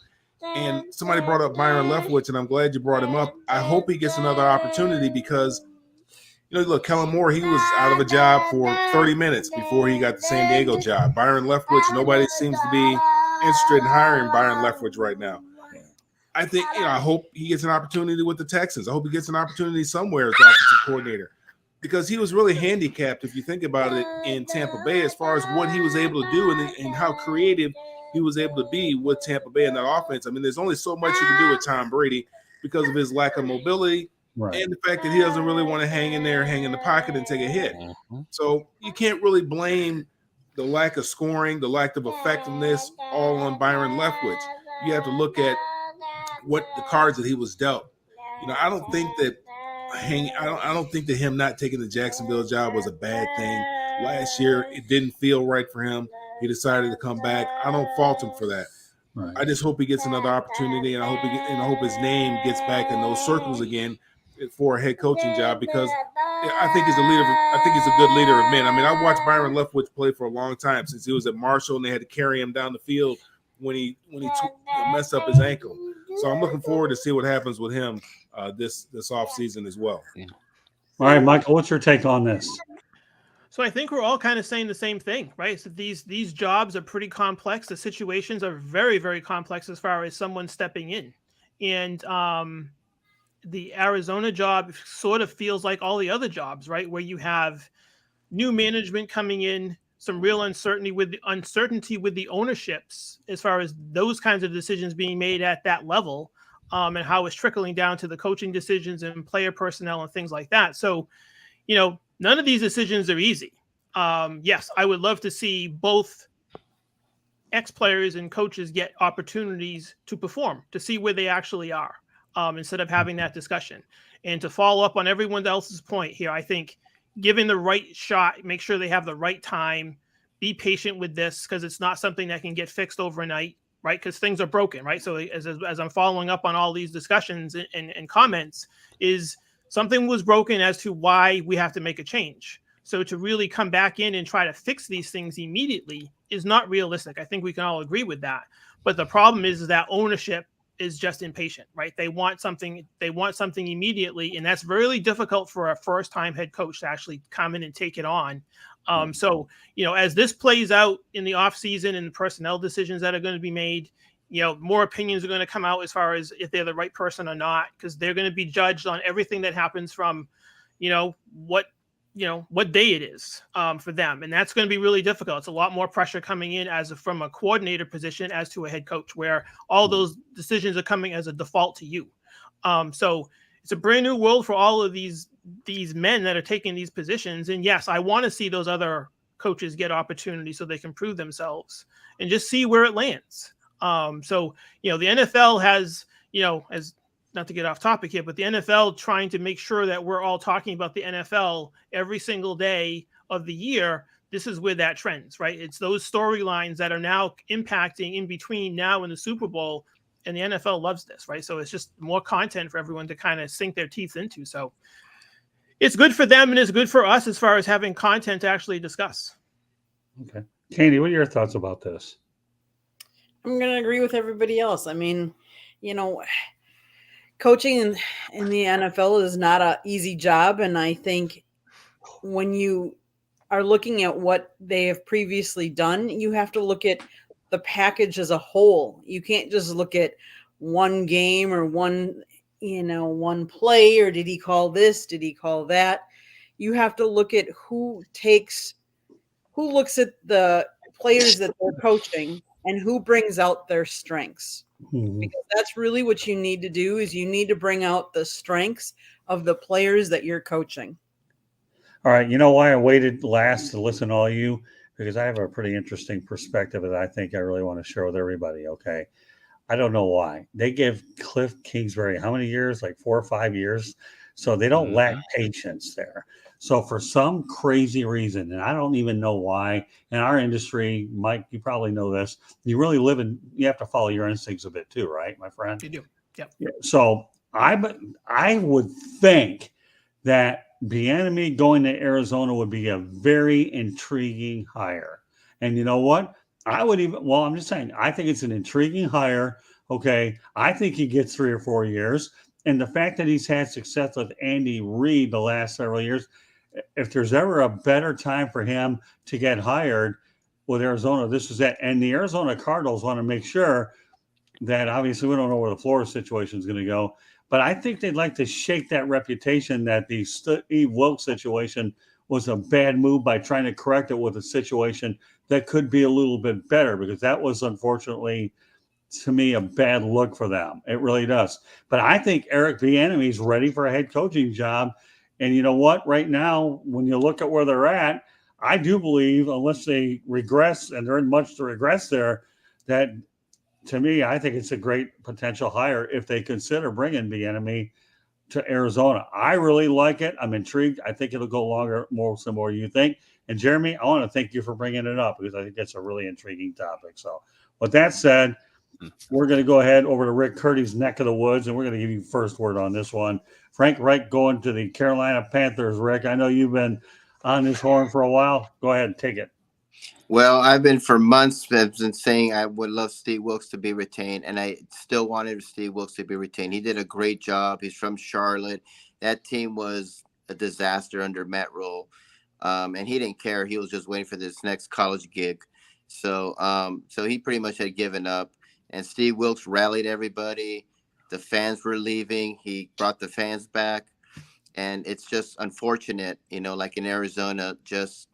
And somebody brought up Byron Leftwich, and I'm glad you brought him up. I hope he gets another opportunity because, look, Kellen Moore, he was out of a job for 30 minutes before he got the San Diego job. Byron Leftwich, nobody seems to be interested in hiring Byron Leftwich right now. I think, I hope he gets an opportunity with the Texans. I hope he gets an opportunity somewhere as offensive coordinator, because he was really handicapped, if you think about it, in Tampa Bay as far as what he was able to do and how creative he was able to be with Tampa Bay in that offense. I mean, there's only so much you can do with Tom Brady because of his lack of mobility and the fact that he doesn't really want to hang in the pocket and take a hit. So you can't really blame the lack of scoring, the lack of effectiveness all on Byron Leftwich. You have to look at what the cards that he was dealt. I don't think that I don't think that him not taking the Jacksonville job was a bad thing. Last year, it didn't feel right for him. He decided to come back. I don't fault him for that. Right. I just hope he gets another opportunity, and I hope his name gets back in those circles again for a head coaching job, because I think he's a leader. I think he's a good leader of men. I mean, I watched Byron Leftwich play for a long time since he was at Marshall, and they had to carry him down the field when he messed up his ankle. So I'm looking forward to see what happens with him this offseason as well. All right, Michael, what's your take on this? So I think we're all kind of saying the same thing, right? So these jobs are pretty complex. The situations are very, very complex as far as someone stepping in. And the Arizona job sort of feels like all the other jobs, right? Where you have new management coming in, some real uncertainty with the ownerships as far as those kinds of decisions being made at that level, and how it's trickling down to the coaching decisions and player personnel and things like that. So, none of these decisions are easy. Yes, I would love to see both ex-players and coaches get opportunities to perform, to see where they actually are, instead of having that discussion. And to follow up on everyone else's point here, I think giving the right shot, make sure they have the right time, be patient with this, because it's not something that can get fixed overnight, right? Because things are broken, right? So as I'm following up on all these discussions and comments, is something was broken as to why we have to make a change. So to really come back in and try to fix these things immediately is not realistic. I think we can all agree with that. But the problem is that ownership is just impatient, right? They want something immediately, and that's really difficult for a first-time head coach to actually come in and take it on. So, as this plays out in the offseason and the personnel decisions that are going to be made, more opinions are going to come out as far as if they're the right person or not, because they're going to be judged on everything that happens from, what day it is for them. And that's going to be really difficult. It's a lot more pressure coming in from a coordinator position as to a head coach, where all those decisions are coming as a default to you. So it's a brand new world for all of these men that are taking these positions. And yes, I want to see those other coaches get opportunities so they can prove themselves and just see where it lands. So, the NFL has, as not to get off topic here, but the NFL trying to make sure that we're all talking about the NFL every single day of the year. This is where that trends, right? It's those storylines that are now impacting in between now and the Super Bowl and the NFL loves this, right? So it's just more content for everyone to kind of sink their teeth into. So it's good for them and it's good for us as far as having content to actually discuss. Okay. Candy, what are your thoughts about this? I'm going to agree with everybody else. I mean, coaching in the NFL is not an easy job. And I think when you are looking at what they have previously done, you have to look at the package as a whole. You can't just look at one game or one play, or did he call this? Did he call that? You have to look at who looks at the players that they're coaching and who brings out their strengths. Mhm. Because that's really what you need to do, is you need to bring out the strengths of the players that you're coaching. All right. You know why I waited last to listen to all you? Because I have a pretty interesting perspective that I think I really want to share with everybody. Okay. I don't know why. They give Cliff Kingsbury how many years? Like 4 or 5 years. So they don't lack patience there. So for some crazy reason, and I don't even know why, in our industry, Mike, you probably know this, you really you have to follow your instincts a bit too, right, my friend? You do. Yep. Yeah. So I would think that Bieniemy going to Arizona would be a very intriguing hire. And you know what? I'm just saying, I think it's an intriguing hire. Okay. I think he gets 3 or 4 years. And the fact that he's had success with Andy Reid the last several years, if there's ever a better time for him to get hired with Arizona, this is it. And the Arizona Cardinals want to make sure that, obviously we don't know where the Florida situation is going to go, but I think they'd like to shake that reputation that the Steve Wilkes situation was a bad move by trying to correct it with a situation that could be a little bit better, because that was, unfortunately, to me, a bad look for them. It really does. But I think Eric Bieniemy is ready for a head coaching job. And you know what? Right now, when you look at where they're at, I do believe, unless they regress, and there isn't much to regress there, that, to me, I think it's a great potential hire if they consider bringing Bieniemy to Arizona. I really like it. I'm intrigued. I think it'll go longer, more than you think. And Jeremy, I want to thank you for bringing it up, because I think that's a really intriguing topic. So with that said, we're going to go ahead over to Rick Curdy's neck of the woods, and we're going to give you first word on this one. Frank Reich going to the Carolina Panthers. Rick, I know you've been on this horn for a while. Go ahead and take it. Well, I've been for months been saying I would love Steve Wilkes to be retained, and I still wanted Steve Wilkes to be retained. He did a great job. He's from Charlotte. That team was a disaster under Matt Rule, and he didn't care. He was just waiting for this next college gig. So he pretty much had given up. And Steve Wilkes rallied everybody. The fans were leaving. He brought the fans back, and it's just unfortunate, like in Arizona, just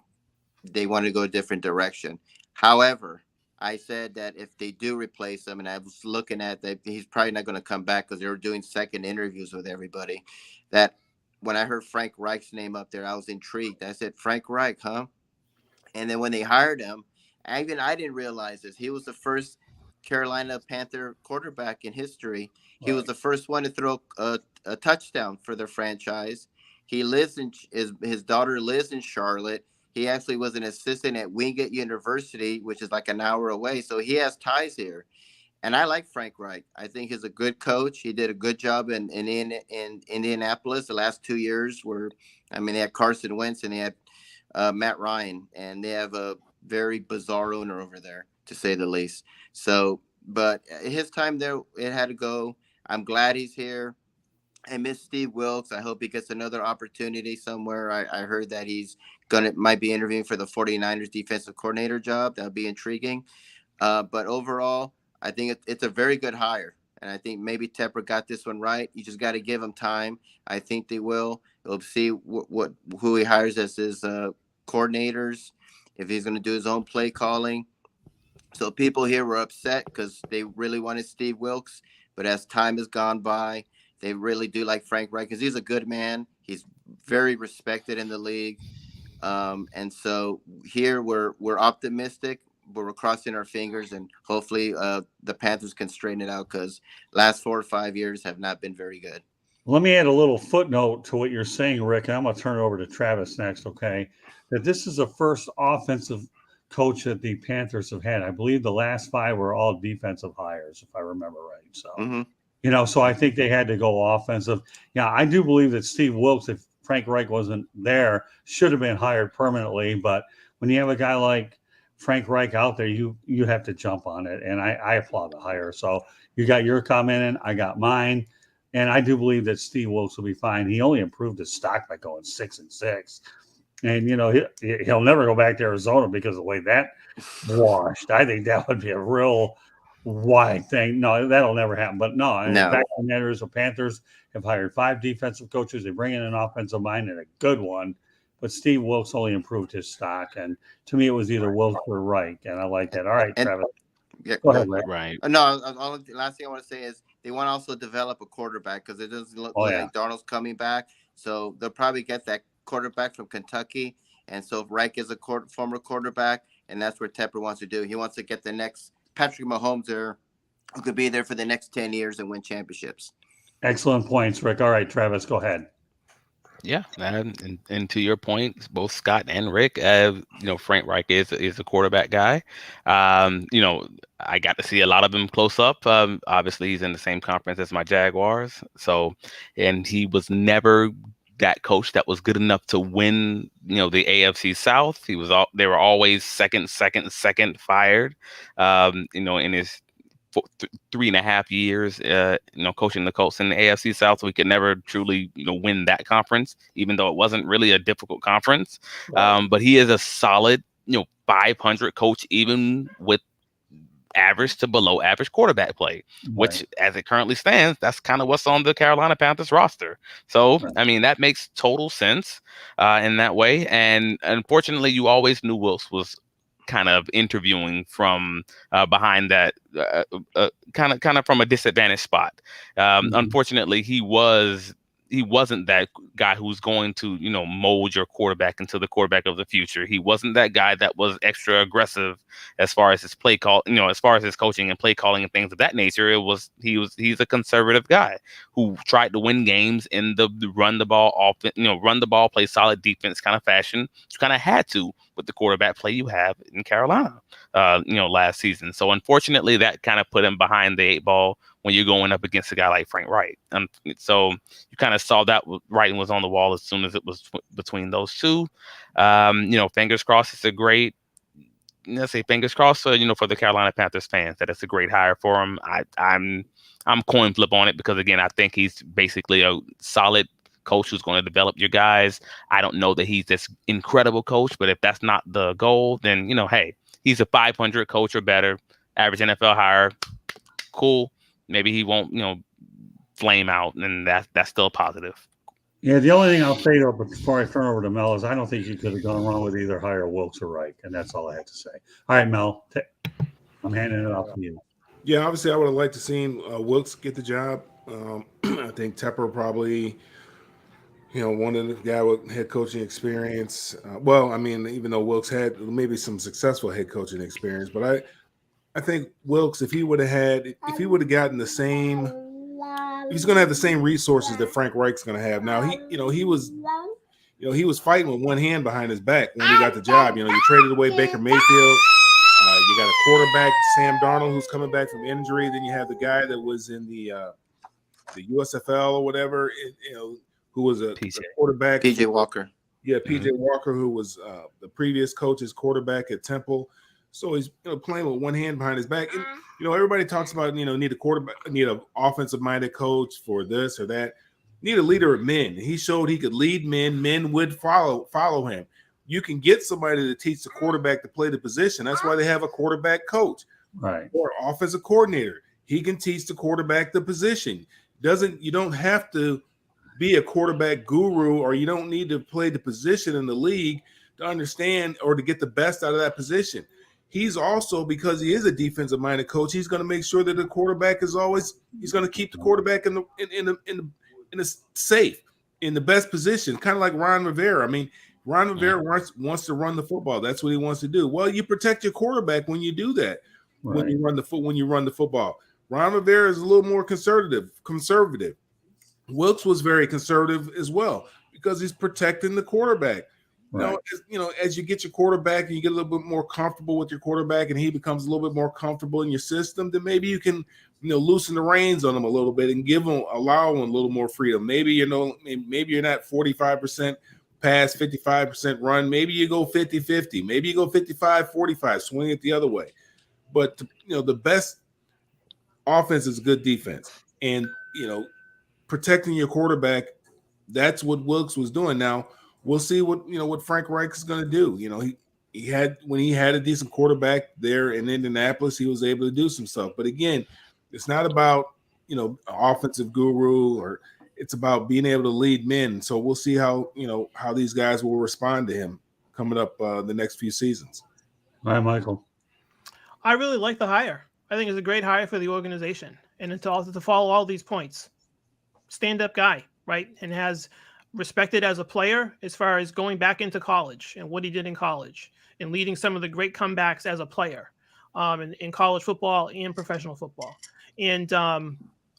they want to go a different direction. However, I said that if they do replace him, and I was looking at that, he's probably not going to come back because they were doing second interviews with everybody. That when I heard Frank Reich's name up there, I was intrigued. I said, Frank Reich, huh? And then when they hired him, I didn't realize this. He was the first Carolina Panther quarterback in history. He was the first one to throw a touchdown for their franchise. He lives his daughter lives in Charlotte. He actually was an assistant at Wingate University, which is like an hour away. So he has ties here. And I like Frank Reich. I think he's a good coach. He did a good job in Indianapolis the last 2 years they had Carson Wentz and they had Matt Ryan, and they have a very bizarre owner over there, to say the least. So, but his time there, it had to go. I'm glad he's here. I miss Steve Wilkes. I hope he gets another opportunity somewhere. I heard that he's might be interviewing for the 49ers defensive coordinator job. That'll be intriguing. But overall, I think it's a very good hire. And I think maybe Tepper got this one right. You just got to give him time. I think they will. We'll see who he hires as his coordinators, if he's going to do his own play calling. So people here were upset because they really wanted Steve Wilkes. But as time has gone by, they really do like Frank Reich because he's a good man. He's very respected in the league. And so here we're optimistic, but we're crossing our fingers, and hopefully the Panthers can straighten it out because last 4 or 5 years have not been very good. Let me add a little footnote to what you're saying, Rick, and I'm going to turn it over to Travis next, okay? That this is the first offensive coach that the Panthers have had. I believe the last 5 were all defensive hires, if I remember right. So, so I think they had to go offensive. Yeah, I do believe that Steve Wilkes, if Frank Reich wasn't there, should have been hired permanently. But when you have a guy like Frank Reich out there, you have to jump on it. And I applaud the hire. So you got your comment in, I got mine. And I do believe that Steve Wilkes will be fine. He only improved his stock by going 6-6. And, he'll never go back to Arizona because of the way that washed. I think that would be a real wide thing. No, that'll never happen. But no. Back in the Panthers have hired 5 defensive coaches. They bring in an offensive mind and a good one. But Steve Wilkes only improved his stock. And to me, it was either Wilkes or Reich. And I like that. All right, Travis. Go ahead, Rick. Right. No, the last thing I want to say is they want to also develop a quarterback because it doesn't look like Darnold's coming back. So they'll probably get that quarterback from Kentucky. And so Reich is a former quarterback, and that's what Tepper wants to do. He wants to get the next Patrick Mahomes there, who could be there for the next 10 years and win championships. Excellent points, Rick. All right, Travis, go ahead. Yeah, and to your point, both Scott and Rick, Frank Reich is a quarterback guy. I got to see a lot of him close up. Obviously, he's in the same conference as my Jaguars. So, and he was never that coach that was good enough to win, the AFC South. They were always second fired. In his 3.5 years, coaching the Colts in the AFC South, we could never truly, win that conference, even though it wasn't really a difficult conference. Right. But he is a solid, 500 coach, even with average to below average quarterback play, which as it currently stands, that's kind of what's on the Carolina Panthers roster. So, I mean, that makes total sense in that way. And unfortunately, you always knew Wilkes was kind of interviewing from behind that kind of from a disadvantaged spot. Unfortunately, he wasn't that guy who's going to, mold your quarterback into the quarterback of the future. He wasn't that guy that was extra aggressive as far as his play call, as far as his coaching and play calling and things of that nature. He's a conservative guy who tried to win games in the run the ball offense, run the ball, play solid defense kind of fashion. You kind of had to with the quarterback play you have in Carolina, last season. So unfortunately, that kind of put him behind the 8 ball when you're going up against a guy like Frank Reich. So you kind of saw that writing was on the wall as soon as it was between those two. Fingers crossed. It's a great, let's say fingers crossed for the Carolina Panthers fans that it's a great hire for him. I'm coin flip on it because again, I think he's basically a solid coach who's going to develop your guys. I don't know that he's this incredible coach, but if that's not the goal, then hey, he's a 500 coach or better, average NFL hire. Cool. Maybe he won't, flame out, and that's still positive. Yeah, the only thing I'll say though, before I turn over to Mel, is I don't think you could have gone wrong with either hire Wilkes or Reich, and that's all I have to say. All right, Mel, I'm handing it off to you. Yeah, obviously, I would have liked to seen Wilkes get the job. I think Tepper probably, wanted a guy with head coaching experience. Even though Wilkes had maybe some successful head coaching experience, but I think Wilkes, if he would have gotten the same, he's going to have the same resources that Frank Reich's going to have. Now he was fighting with one hand behind his back when he got the job. You traded away Baker Mayfield. You got a quarterback, Sam Darnold, who's coming back from injury. Then you have the guy that was in the USFL or whatever, who was a quarterback. PJ Walker. Yeah, PJ Walker, who was the previous coach's quarterback at Temple. So he's playing with one hand behind his back. And, everybody talks about, need a quarterback, need an offensive minded coach for this or that. Need a leader of men. He showed he could lead men. Men would follow him. You can get somebody to teach the quarterback to play the position. That's why they have a quarterback coach, right? Or offensive coordinator. He can teach the quarterback the position. You don't have to be a quarterback guru, or you don't need to play the position in the league to understand or to get the best out of that position. He's also, because he is a defensive-minded coach, he's going to make sure that the quarterback he's going to keep the quarterback in a safe, in the best position, kind of like Ron Rivera. I mean, Ron Rivera wants to run the football. That's what he wants to do. Well, you protect your quarterback when you do that. Right. When you run the football. Ron Rivera is a little more conservative. Wilkes was very conservative as well because he's protecting the quarterback. Right. As you get your quarterback and you get a little bit more comfortable with your quarterback and he becomes a little bit more comfortable in your system, then maybe you can, loosen the reins on him a little bit and allow him a little more freedom. Maybe, maybe you're not 45% pass, 55% run. Maybe you go 50-50. Maybe you go 55-45, swing it the other way. But, the best offense is good defense. And, protecting your quarterback, that's what Wilkes was doing. Now, we'll see what Frank Reich is going to do. When he had a decent quarterback there in Indianapolis, he was able to do some stuff. But again, it's not about, offensive guru, or it's about being able to lead men. So we'll see how these guys will respond to him coming up the next few seasons. All right, Michael. I really like the hire. I think it's a great hire for the organization. And to follow all these points, stand-up guy, right? And has respected as a player as far as going back into college and what he did in college and leading some of the great comebacks as a player in college football and professional football. And I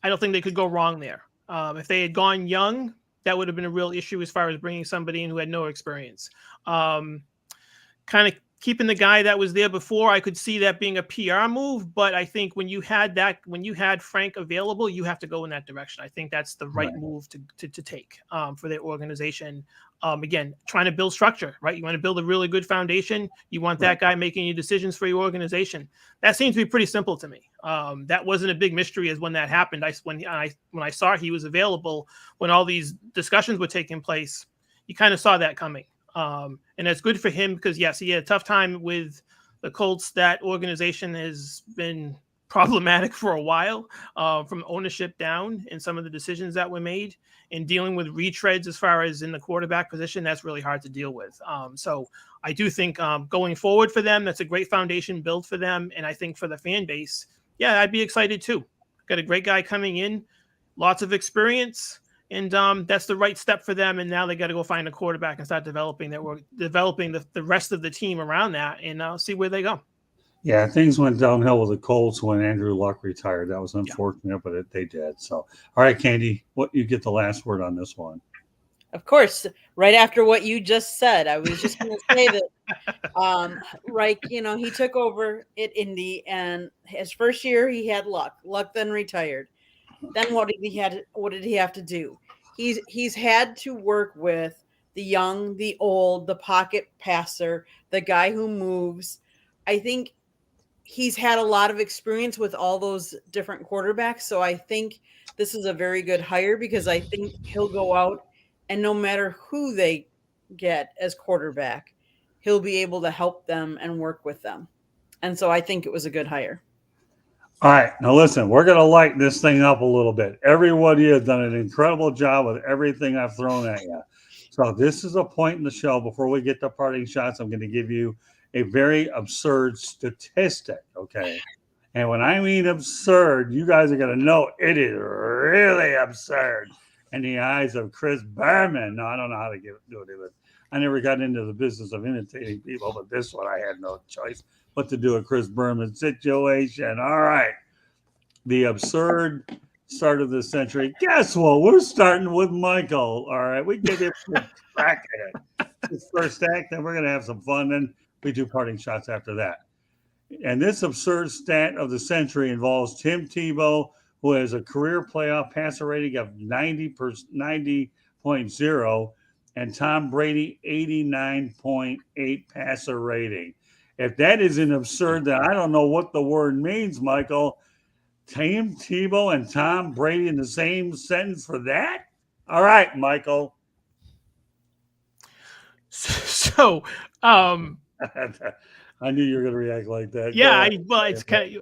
don't think they could go wrong there. If they had gone young, that would have been a real issue as far as bringing somebody in who had no experience. Kind of keeping the guy that was there before, I could see that being a PR move, but I think when you had Frank available, you have to go in that direction. I think that's the right move to take for their organization. Again, trying to build structure, right? You want to build a really good foundation. You want that guy making your decisions for your organization. That seems to be pretty simple to me. That wasn't a big mystery as when that happened. When I saw he was available, when all these discussions were taking place, you kind of saw that coming. And that's good for him because, yes, he had a tough time with the Colts. That organization has been problematic for a while, from ownership down, and some of the decisions that were made, and dealing with retreads as far as in the quarterback position. That's really hard to deal with. So I do think going forward for them, that's a great foundation built for them. And I think for the fan base, yeah, I'd be excited too. Got a great guy coming in, lots of experience. And that's the right step for them. And now they got to go find a quarterback and start developing the rest of the team around that, and see where they go. Yeah, things went downhill with the Colts when Andrew Luck retired. That was unfortunate, but they did. So, all right, Candy, you get the last word on this one. Of course, right after what you just said, I was just going to say that, Reich, he took over at Indy, and his first year he had Luck. Luck then retired. Then what did he have to do? He's had to work with the young, the old, the pocket passer, the guy who moves. I think he's had a lot of experience with all those different quarterbacks. So I think this is a very good hire because I think he'll go out and no matter who they get as quarterback, he'll be able to help them and work with them. And so I think it was a good hire. All right. Now, listen, we're going to lighten this thing up a little bit. Everybody has done an incredible job with everything I've thrown at you. So this is a point in the show. Before we get to parting shots, I'm going to give you a very absurd statistic, okay? And when I mean absurd, you guys are going to know it is really absurd in the eyes of Chris Berman. No, I don't know how to do it either. I never got into the business of imitating people, but this one I had no choice but to do a Chris Berman situation. All right. The absurd start of the century. Guess what? We're starting with Michael. All right. We give him a crack at it. His first act, then we're going to have some fun. Then we do parting shots after that. And this absurd stat of the century involves Tim Tebow, who has a career playoff passer rating of 90.0, and Tom Brady 89.8 passer rating. If that isn't absurd, then I don't know what the word means, Michael. Tim Tebow and Tom Brady in the same sentence for that? All right, Michael. So, I knew you were going to react like that. Yeah, it's kind of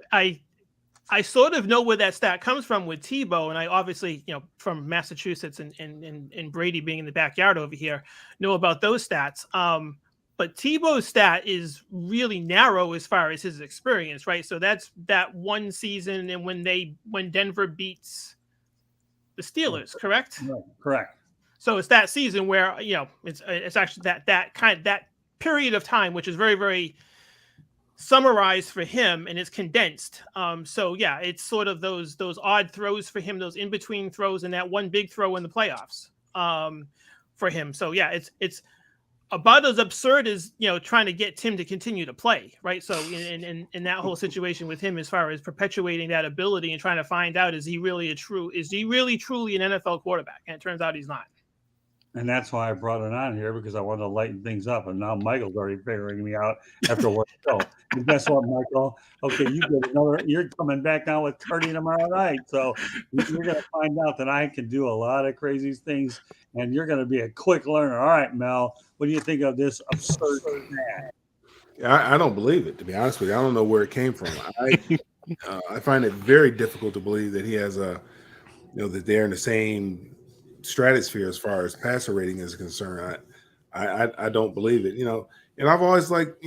I sort of know where that stat comes from with Tebow, and I obviously, from Massachusetts and Brady being in the backyard over here, know about those stats. But Tebow's stat is really narrow as far as his experience, right? So that's that one season, and when Denver beats the Steelers, correct? No, correct. So it's that season where it's actually that period of time, which is very, very summarized for him, and it's condensed. So yeah, it's sort of those odd throws for him, those in between throws, and that one big throw in the playoffs for him. So yeah, it's about as absurd as trying to get Tim to continue to play, right? So in that whole situation with him, as far as perpetuating that ability and trying to find out, is he really truly an NFL quarterback? And it turns out he's not. And that's why I brought it on here, because I wanted to lighten things up. And now Michael's already figuring me out after what show. And guess what, Michael? Okay, you're coming back on with Cardi tomorrow night. So you're going to find out that I can do a lot of crazy things, and you're going to be a quick learner. All right, Mel, what do you think of this absurd man? I don't believe it, to be honest with you. I don't know where it came from. I find it very difficult to believe that he has that they're in the same stratosphere as far as passer rating is concerned. I don't believe it. And I've always liked,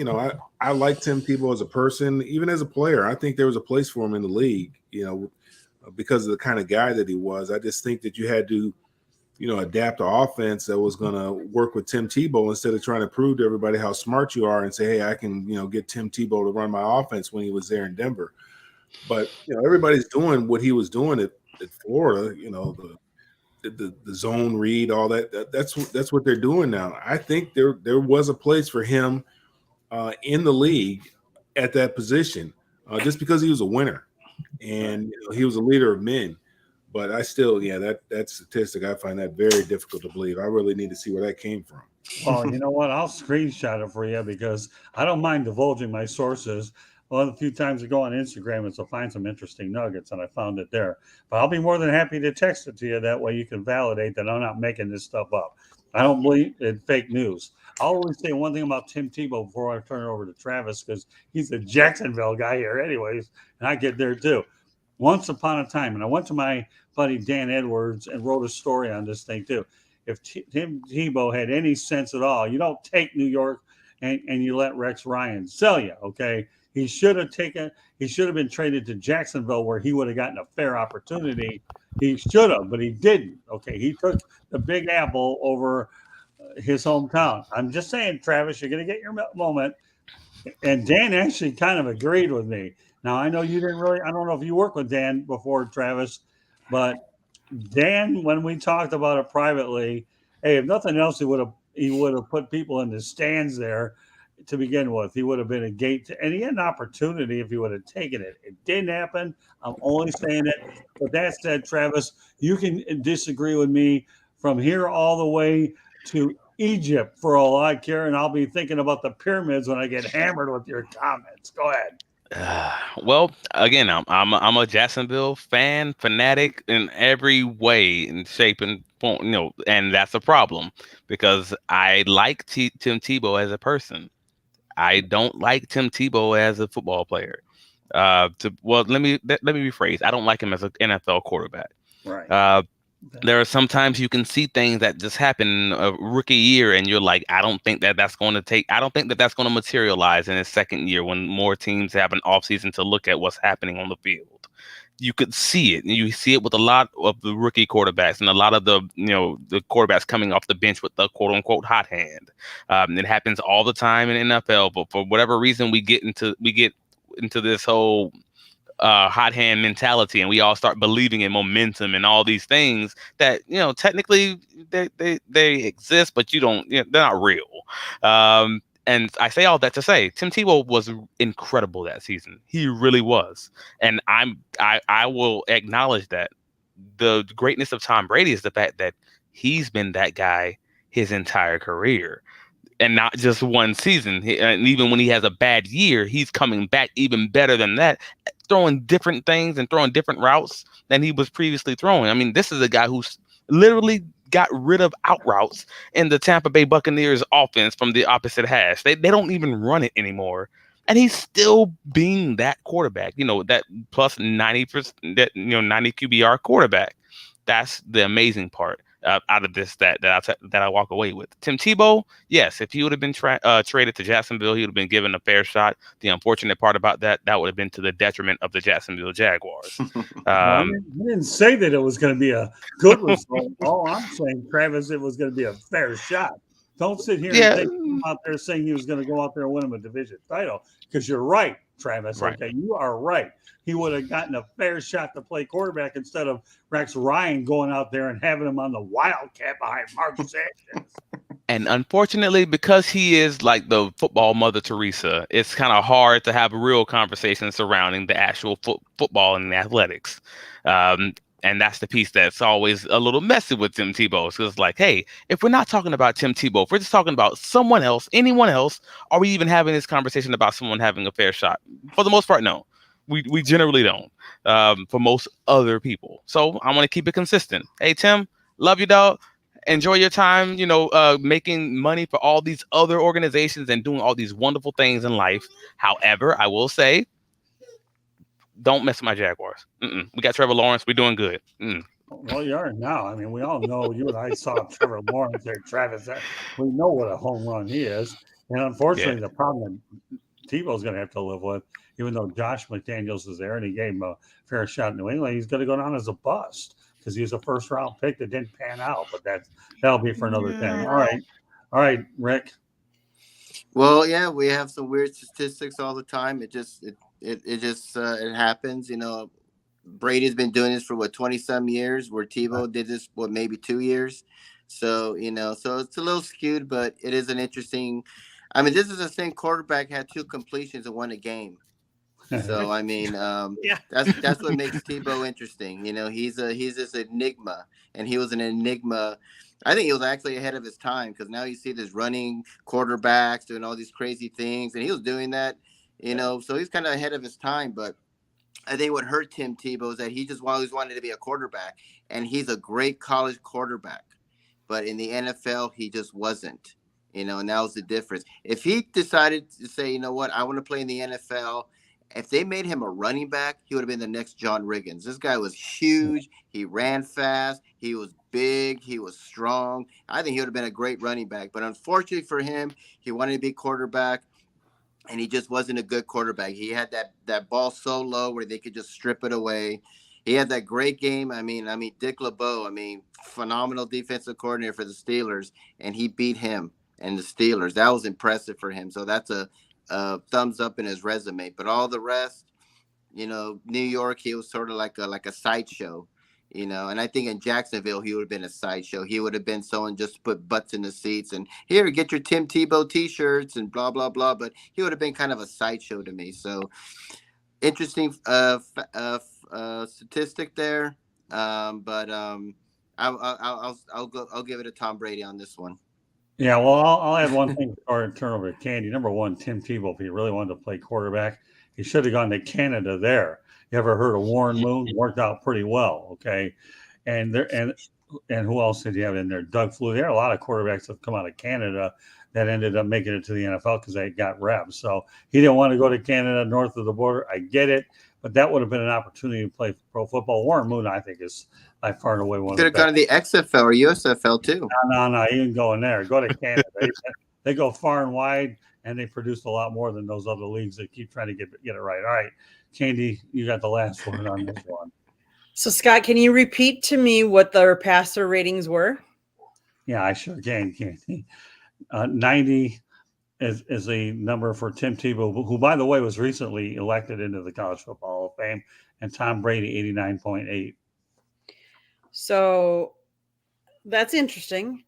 I like Tim Tebow as a person, even as a player. I think there was a place for him in the league, because of the kind of guy that he was. I just think that you had to, adapt an offense that was going to work with Tim Tebow instead of trying to prove to everybody how smart you are and say, hey, I can, get Tim Tebow to run my offense when he was there in Denver. But, everybody's doing what he was doing at Florida, the zone read, all that's what they're doing now. I think there was a place for him in the league at that position, just because he was a winner and he was a leader of men. But I still, that statistic, I find that very difficult to believe. I really need to see where that came from. Well, you know what? I'll screenshot it for you, because I don't mind divulging my sources. Well, a few times I go on Instagram and so find some interesting nuggets, and I found it there. But I'll be more than happy to text it to you. That way you can validate that I'm not making this stuff up. I don't believe in fake news. I'll always say one thing about Tim Tebow before I turn it over to Travis, because he's a Jacksonville guy here anyways, and I get there too. Once upon a time, and I went to my buddy Dan Edwards and wrote a story on this thing too. If Tim Tebow had any sense at all, you don't take New York and you let Rex Ryan sell you, okay? He should have been traded to Jacksonville, where he would have gotten a fair opportunity. He should have, but he didn't. Okay, he took the Big Apple over his hometown. I'm just saying, Travis, you're going to get your moment. And Dan actually kind of agreed with me. Now, I know you didn't really, I don't know if you worked with Dan before, Travis, but Dan, when we talked about it privately, hey, if nothing else, he would have put people in the stands there to begin with. He would have been a gate and he had an opportunity if he would have taken it. It didn't happen. I'm only saying it. But that said, Travis, you can disagree with me from here all the way to Egypt for all I care, and I'll be thinking about the pyramids when I get hammered with your comments. Go ahead. Well, again, I'm a Jacksonville fanatic in every way and shape and point, and that's a problem, because I like Tim Tebow as a person. I don't like Tim Tebow as a football player. Let me rephrase. I don't like him as an NFL quarterback. Right. There are sometimes you can see things that just happen a rookie year, and you're like, I don't think that's going to materialize in his second year, when more teams have an offseason to look at what's happening on the field. You could see it, and you see it with a lot of the rookie quarterbacks and a lot of the quarterbacks coming off the bench with the quote unquote hot hand. It happens all the time in NFL, but for whatever reason, we get into this whole hot hand mentality, and we all start believing in momentum and all these things that technically they exist, but they're not real. And I say all that to say Tim Tebow was incredible that season. He really was, and I will acknowledge that. The greatness of Tom Brady is the fact that he's been that guy his entire career, and not just one season. And even when he has a bad year, he's coming back even better than that, throwing different things and throwing different routes than he was previously throwing. I mean, this is a guy who's literally got rid of out routes in the Tampa Bay Buccaneers offense from the opposite hash. They don't even run it anymore. And he's still being that quarterback, that plus 90%, that 90 QBR quarterback. That's the amazing part out of this that I walk away with. Tim Tebow, yes, if he would have been traded to Jacksonville, he would have been given a fair shot. The unfortunate part about that would have been to the detriment of the Jacksonville Jaguars. I didn't say that it was going to be a good result. All I'm saying, Travis, it was going to be a fair shot. Don't sit here and think him out there saying he was going to go out there and win him a division title, because you're right, Travis. Right. Okay, you are right. He would have gotten a fair shot to play quarterback instead of Rex Ryan going out there and having him on the Wildcat behind Mark Sanchez. And unfortunately, because he is like the football Mother Teresa, it's kind of hard to have a real conversation surrounding the actual football and the athletics. And that's the piece that's always a little messy with Tim Tebow. Because it's like, hey, if we're not talking about Tim Tebow, if we're just talking about someone else, anyone else, are we even having this conversation about someone having a fair shot? For the most part, no. We generally don't, for most other people. So I want to keep it consistent. Hey, Tim, love you, dog. Enjoy your time, making money for all these other organizations and doing all these wonderful things in life. However, I will say, don't mess with my Jaguars. We got Trevor Lawrence. We're doing good. Well, you are now. I mean, we all know you and I saw Trevor Lawrence there, Travis. We know what a home run he is. And unfortunately, Yeah. the problem that Tebow's going to have to live with, even though Josh McDaniels is there and he gave him a fair shot in New England, he's going to go down as a bust because he was a first-round pick that didn't pan out. But that'll be for another thing. All right, Rick. Well, yeah, we have some weird statistics all the time. It happens. Brady's been doing this for 20-some years, where Tebow did this maybe 2 years. So so it's a little skewed, but it is an interesting. I mean, this is the same quarterback had 2 completions and won a game. So I mean, that's what makes Tebow interesting. He's this enigma, and he was an enigma. I think he was actually ahead of his time, because now you see this running quarterbacks doing all these crazy things, and he was doing that. So he's kind of ahead of his time. But I think what hurt Tim Tebow is that he just always wanted to be a quarterback, and he's a great college quarterback, but in the NFL he just wasn't. And that was the difference. If he decided to say, you know what, I want to play in the NFL, if they made him a running back, he would have been the next John Riggins. This guy was huge. He ran fast. He was big. He was strong. I think he would have been a great running back. But unfortunately for him, he wanted to be quarterback, and he just wasn't a good quarterback. He had that ball so low where they could just strip it away. He had that great game. I mean, Dick LeBeau, phenomenal defensive coordinator for the Steelers, and he beat him and the Steelers. That was impressive for him. So that's a thumbs up in his resume. But all the rest, New York, he was sort of like a sideshow, and I think in Jacksonville he would have been a sideshow. He would have been someone just to put butts in the seats and, here, get your Tim Tebow t-shirts and blah blah blah. But he would have been kind of a sideshow to me. So interesting statistic there. But I'll give it to Tom Brady on this one. Yeah, well, I'll add one thing or turn over to Candy. Number one, Tim Tebow, if he really wanted to play quarterback, he should have gone to Canada there. You ever heard of Warren Moon? Worked out pretty well, okay? And who else did you have in there? Doug Flutie. There are a lot of quarterbacks that have come out of Canada that ended up making it to the NFL because they got reps. So he didn't want to go to Canada north of the border. I get it, but that would have been an opportunity to play pro football. Warren Moon, I think, is by far and away one of the best. Could have gone to the XFL or USFL too. No, he didn't go in there. Go to Canada. They go far and wide, and they produce a lot more than those other leagues that keep trying to get it right. All right, Candy, you got the last word on this one. So, Scott, can you repeat to me what their passer ratings were? Yeah, I sure can, Candy. 90 is the number for Tim Tebow, who, by the way, was recently elected into the College Football Hall of Fame, and Tom Brady, 89.8. So that's interesting.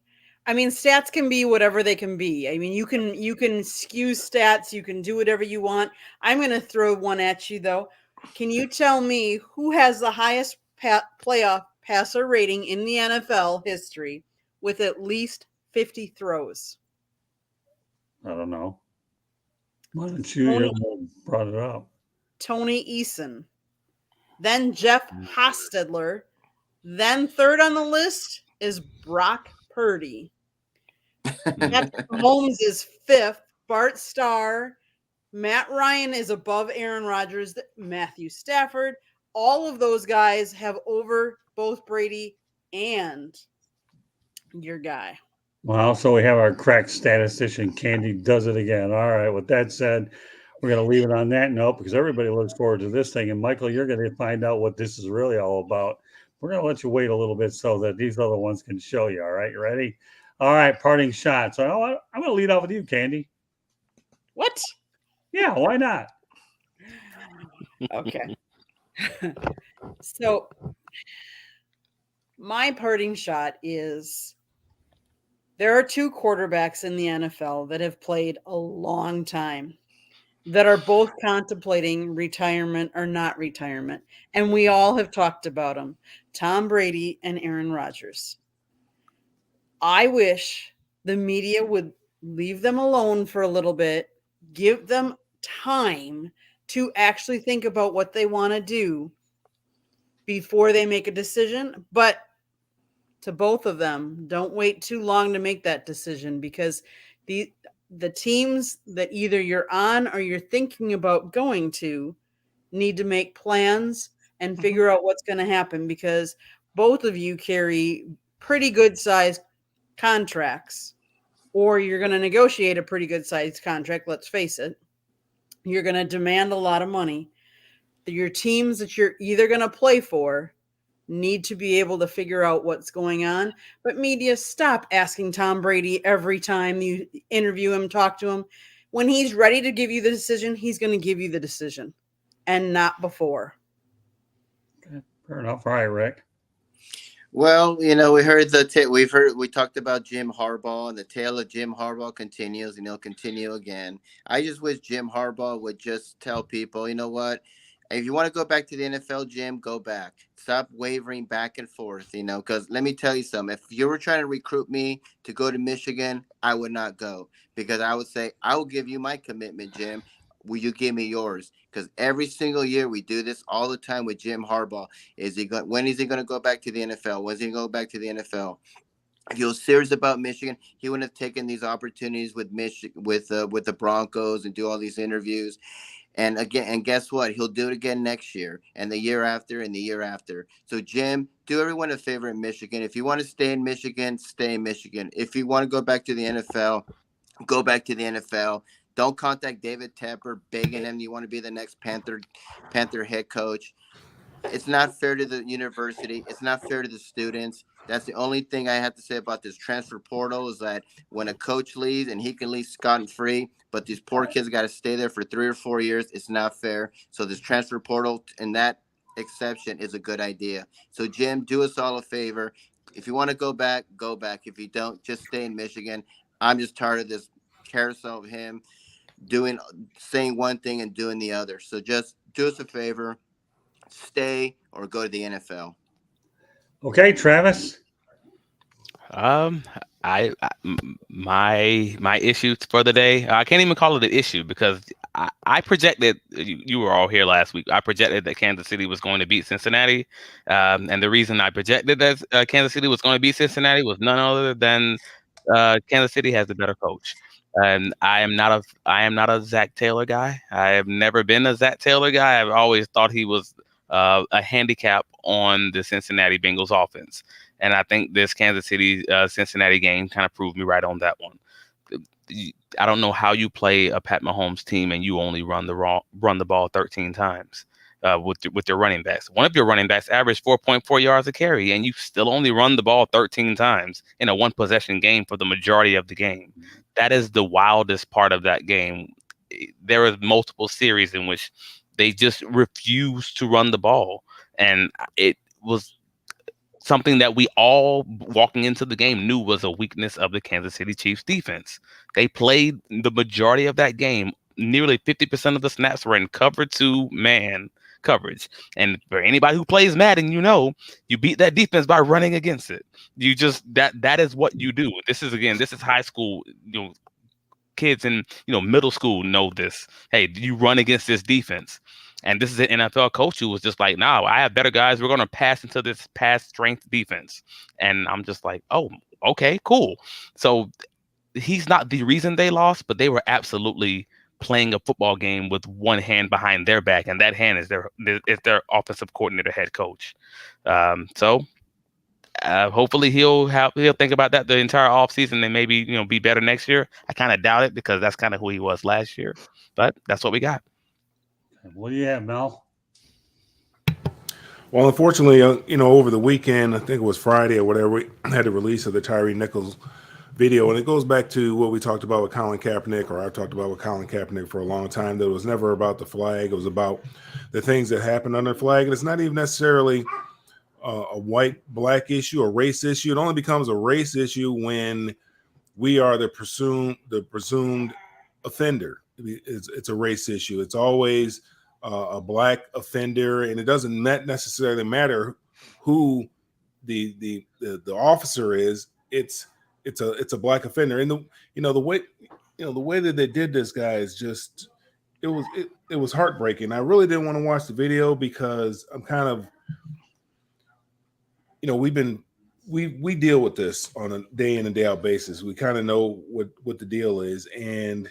I mean, stats can be whatever they can be. I mean, you can skew stats. You can do whatever you want. I'm going to throw one at you, though. Can you tell me who has the highest playoff passer rating in the NFL history with at least 50 throws? I don't know. Why don't you brought it up? Tony Eason. Then Jeff Hostetler. Then third on the list is Brock Purdy. Patrick Mahomes is fifth. Bart Starr. Matt Ryan is above Aaron Rodgers. Matthew Stafford. All of those guys have over both Brady and your guy. Well, so we have our crack statistician, Candy, does it again. All right. With that said, we're going to leave it on that note because everybody looks forward to this thing. And Michael, you're going to find out what this is really all about. We're going to let you wait a little bit so that these other ones can show you. All right. You ready? All right. Parting shots. I'm going to lead off with you, Candy. What? Yeah. Why not? Okay. So my parting shot is There are two quarterbacks in the NFL that have played a long time that are both contemplating retirement or not retirement. And we all have talked about them, Tom Brady and Aaron Rodgers. I wish the media would leave them alone for a little bit, give them time to actually think about what they want to do before they make a decision. But to both of them, don't wait too long to make that decision, because the teams that either you're on or you're thinking about going to need to make plans and figure out what's going to happen, because both of you carry pretty good sized contracts, or you're going to negotiate a pretty good sized contract. Let's face it, you're going to demand a lot of money. Your teams that you're either going to play for need to be able to figure out what's going on. But media, stop asking Tom Brady every time you interview him, talk to him. When he's ready to give you the decision, he's going to give you the decision, and not before. Okay, fair enough. All right, Rick. Well, we talked about Jim Harbaugh, and the tale of Jim Harbaugh continues, and he'll continue again. I just wish Jim Harbaugh would just tell people, you know what? If you want to go back to the NFL, Jim, go back. Stop wavering back and forth, because let me tell you something. If you were trying to recruit me to go to Michigan, I would not go, because I would say, I will give you my commitment, Jim. Will you give me yours? Because every single year we do this all the time with Jim Harbaugh. When is he going to go back to the NFL? When is he going to go back to the NFL? If he was serious about Michigan, he wouldn't have taken these opportunities with the Broncos and do all these interviews. And guess what? He'll do it again next year, and the year after, and the year after. So, Jim, do everyone a favor in Michigan. If you want to stay in Michigan, stay in Michigan. If you want to go back to the NFL, go back to the NFL. Don't contact David Tepper begging him you want to be the next Panther head coach. It's not fair to the university. It's not fair to the students. That's the only thing I have to say about this transfer portal, is that when a coach leaves and he can leave scot-free, but these poor kids got to stay there for 3 or 4 years, it's not fair. So this transfer portal and that exception is a good idea. So, Jim, do us all a favor. If you want to go back, go back. If you don't, just stay in Michigan. I'm just tired of this carousel of him saying one thing and doing the other. So just do us a favor, stay or go to the NFL. Okay, Travis. My issues for the day, I can't even call it an issue, because I projected, you were all here last week, I projected that Kansas City was going to beat Cincinnati, and the reason I projected that Kansas City was going to beat Cincinnati was none other than Kansas City has a better coach. And I am not a Zach Taylor guy. I have never been a Zach Taylor guy. I've always thought he was a handicap on the Cincinnati Bengals offense. And I think this Kansas City Cincinnati game kind of proved me right on that one. I don't know how you play a Pat Mahomes team and you only run the ball 13 times with your running backs. One of your running backs averaged 4.4 yards a carry, and you still only run the ball 13 times in a one possession game for the majority of the game. That is the wildest part of that game. There was multiple series in which they just refused to run the ball, and it was something that we all walking into the game knew was a weakness of the Kansas City Chiefs defense. They played the majority of that game. Nearly 50% of the snaps were in cover 2 man coverage. And for anybody who plays Madden, you beat that defense by running against it. You just that is what you do. This is high school, kids in middle school know this. Hey, you run against this defense. And this is an NFL coach who was just like, nah, I have better guys. We're going to pass into this pass strength defense. And I'm just like, oh, okay, cool. So he's not the reason they lost, but they were absolutely playing a football game with one hand behind their back. And that hand is their offensive coordinator, head coach. So hopefully he'll think about that the entire offseason and maybe, be better next year. I kind of doubt it, because that's kind of who he was last year. But that's what we got. What do you have, Mel? Well, unfortunately, over the weekend, I think it was Friday or whatever, we had the release of the Tyree Nichols video. And it goes back to what we talked about with Colin Kaepernick, or I've talked about with Colin Kaepernick for a long time, that it was never about the flag. It was about the things that happened under the flag. And it's not even necessarily a white-black issue, a race issue. It only becomes a race issue when we are the presumed offender. It's a race issue. It's always a black offender, and it doesn't necessarily matter who the officer is. It's a black offender, and the way that they did this, guy, is just it was heartbreaking. I really didn't want to watch the video because I'm kind of, we deal with this on a day in and day out basis. We kind of know what the deal is, and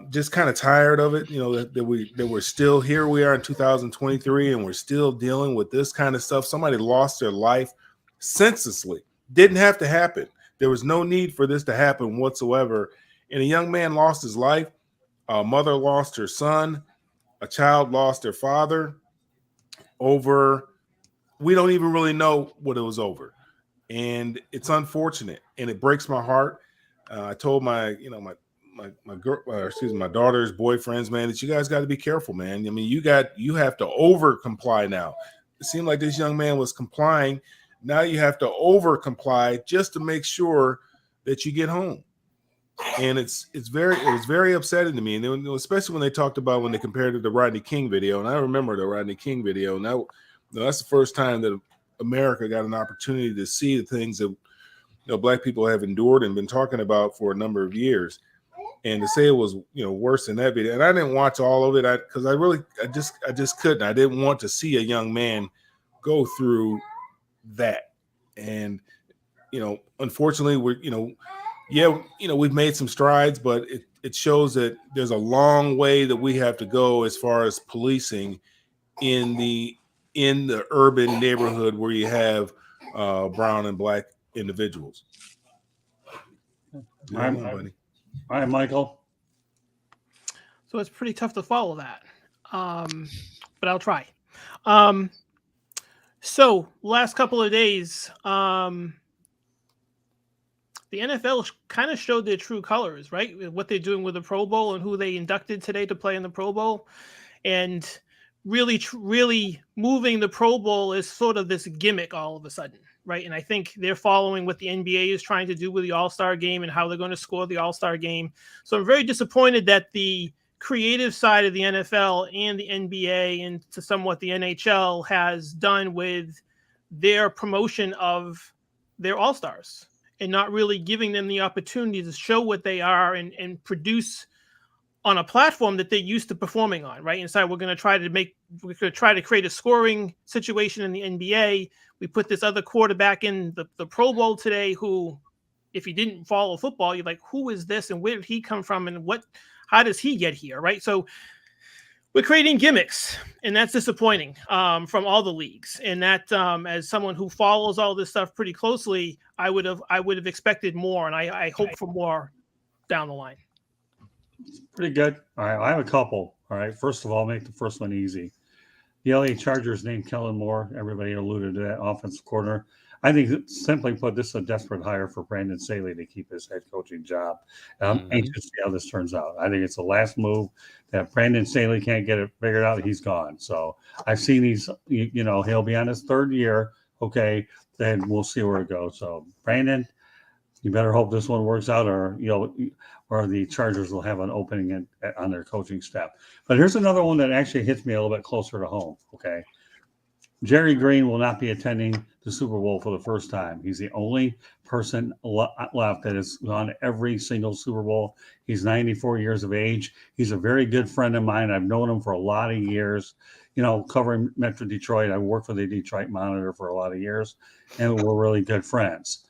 just kind of tired of it. That we're still here. We are in 2023, and we're still dealing with this kind of stuff. Somebody lost their life senselessly. Didn't have to happen. There was no need for this to happen whatsoever. And a young man lost his life. A mother lost her son. A child lost their father over. We don't even really know what it was over. And it's unfortunate, and it breaks my heart. I told my daughter's boyfriends, man, that you guys got to be careful, man. I mean, you have to over comply now. It seemed like this young man was complying. Now you have to over comply just to make sure that you get home. And it was very upsetting to me. And especially when they talked about when they compared it to the Rodney King video. And I remember the Rodney King video. And that's the first time that America got an opportunity to see the things that black people have endured and been talking about for a number of years. And to say it was worse than that video, and I didn't watch all of it because I just couldn't. I didn't want to see a young man go through that. And unfortunately, we've made some strides, but it shows that there's a long way that we have to go as far as policing in the urban neighborhood where you have brown and black individuals. All right, Michael. So it's pretty tough to follow that, but I'll try. So last couple of days, the NFL kind of showed their true colors, right? What they're doing with the Pro Bowl and who they inducted today to play in the Pro Bowl. And really moving the Pro Bowl is sort of this gimmick all of a sudden, right? And I think they're following what the NBA is trying to do with the All-Star game and how they're going to score the All-Star game. So I'm very disappointed that the creative side of the NFL and the NBA and to somewhat the NHL has done with their promotion of their All-Stars and not really giving them the opportunity to show what they are and produce on a platform that they're used to performing on, right? Inside, we're going to try to create a scoring situation in the NBA. We put this other quarterback in the Pro Bowl today who, if you didn't follow football, you're like, who is this and where did he come from and how does he get here, right? So we're creating gimmicks, and that's disappointing from all the leagues. And that, as someone who follows all this stuff pretty closely, I would have expected more, and I hope for more down the line. Pretty good. All right, I have a couple. All right, first of all, make the first one easy. The LA Chargers named Kellen Moore. Everybody alluded to that offensive corner. I think, simply put, this is a desperate hire for Brandon Staley to keep his head coaching job. I'm anxious to see how this turns out. I think it's the last move that Brandon Staley can't get it figured out. He's gone. So I've seen he'll be on his third year. Okay, then we'll see where it goes. So Brandon, you better hope this one works out, or the Chargers will have an opening on their coaching staff. But here's another one that actually hits me a little bit closer to home. Okay, Jerry Green will not be attending the Super Bowl for the first time. He's the only person left that has gone every single Super Bowl. He's 94 years of age. He's a very good friend of mine. I've known him for a lot of years. Covering Metro Detroit. I worked for the Detroit Monitor for a lot of years, and we're really good friends.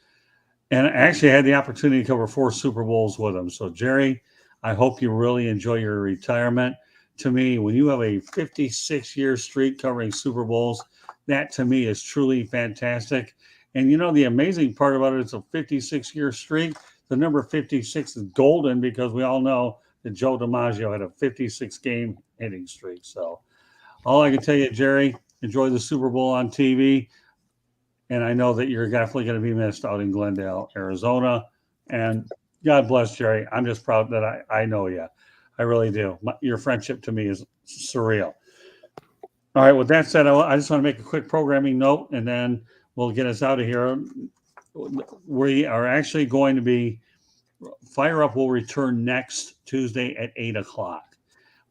And I actually had the opportunity to cover 4 Super Bowls with him. So, Jerry, I hope you really enjoy your retirement. To me, when you have a 56-year streak covering Super Bowls, that to me is truly fantastic. And the amazing part about it is a 56-year streak. The number 56 is golden because we all know that Joe DiMaggio had a 56-game hitting streak. So all I can tell you, Jerry, enjoy the Super Bowl on TV. And I know that you're definitely going to be missed out in Glendale, Arizona. And God bless, Jerry. I'm just proud that I know you. I really do. Your friendship to me is surreal. All right. With that said, I just want to make a quick programming note, and then we'll get us out of here. we are actually going to be Fire Up will return next Tuesday at 8:00.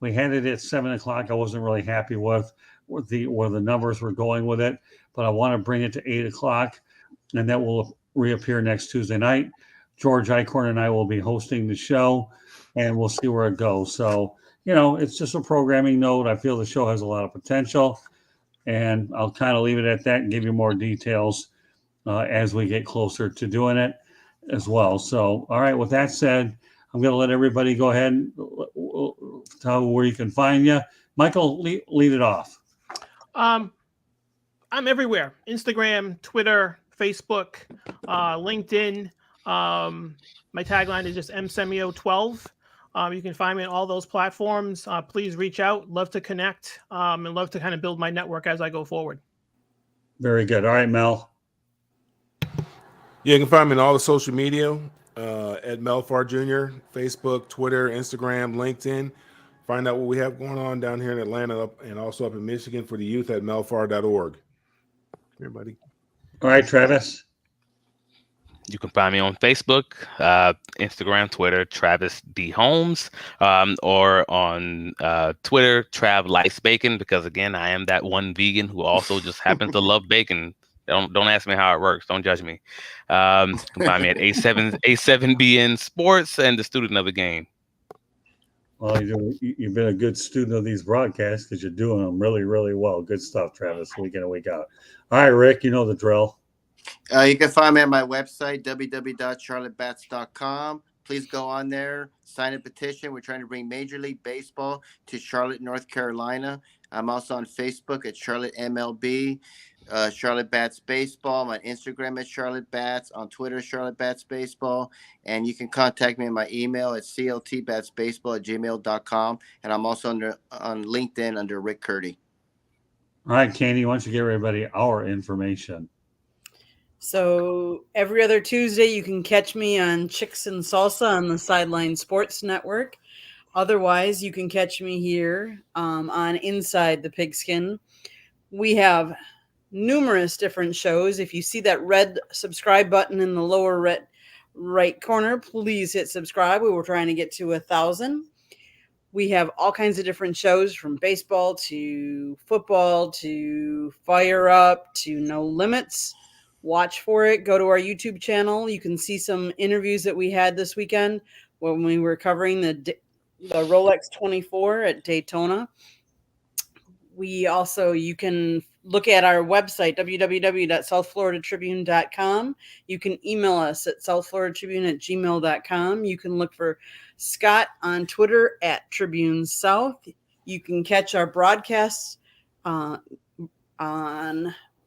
We had it at 7:00. I wasn't really happy with where the numbers were going with it, but I want to bring it to 8:00, and that will reappear next Tuesday night. George Eichhorn and I will be hosting the show, and we'll see where it goes. So, it's just a programming note. I feel the show has a lot of potential, and I'll kind of leave it at that and give you more details as we get closer to doing it as well. So, all right, with that said, I'm going to let everybody go ahead and tell where you can find you. Michael, lead it off. I'm everywhere: Instagram, Twitter, Facebook, LinkedIn. My tagline is just msemio12. You can find me on all those platforms. Please reach out. Love to connect and love to kind of build my network as I go forward. Very good. All right, Mel. Yeah, you can find me on all the social media at Melfar Jr., Facebook, Twitter, Instagram, LinkedIn. Find out what we have going on down here in Atlanta and also up in Michigan for the youth at melfar.org. Everybody. All right, Travis. You can find me on Facebook, Instagram, Twitter, Travis D. Holmes, or on Twitter, Trav Likes Bacon, because again, I am that one vegan who also just happens to love bacon. Don't ask me how it works. Don't judge me. You can find me at A7BN Sports and the student of the game. Well, you've been a good student of these broadcasts because you're doing them really, really well. Good stuff, Travis, week in and week out. All right, Rick, you know the drill. You can find me at my website, www.charlottebats.com. Please go on there, sign a petition. We're trying to bring Major League Baseball to Charlotte, North Carolina. I'm also on Facebook at Charlotte MLB, Charlotte Bats Baseball. I'm on Instagram at Charlotte Bats, on Twitter, Charlotte Bats Baseball. And you can contact me in my email at cltbatsbaseball@gmail.com. And I'm also on LinkedIn under Rick Curdy. All right, Candy, why don't you give everybody our information? So every other Tuesday, you can catch me on Chicks and Salsa on the Sideline Sports Network. Otherwise, you can catch me here on Inside the Pigskin. We have numerous different shows. If you see that red subscribe button in the lower right corner, please hit subscribe. We were trying to get to 1,000. We have all kinds of different shows, from baseball to football to Fire Up to No Limits. Watch for it. Go to our YouTube channel. You can see some interviews that we had this weekend when we were covering the Rolex 24 at Daytona. You can look at our website, www.southfloridatribune.com. You can email us at southfloridatribune@gmail.com. You can look for Scott on Twitter at Tribune South. You can catch our broadcasts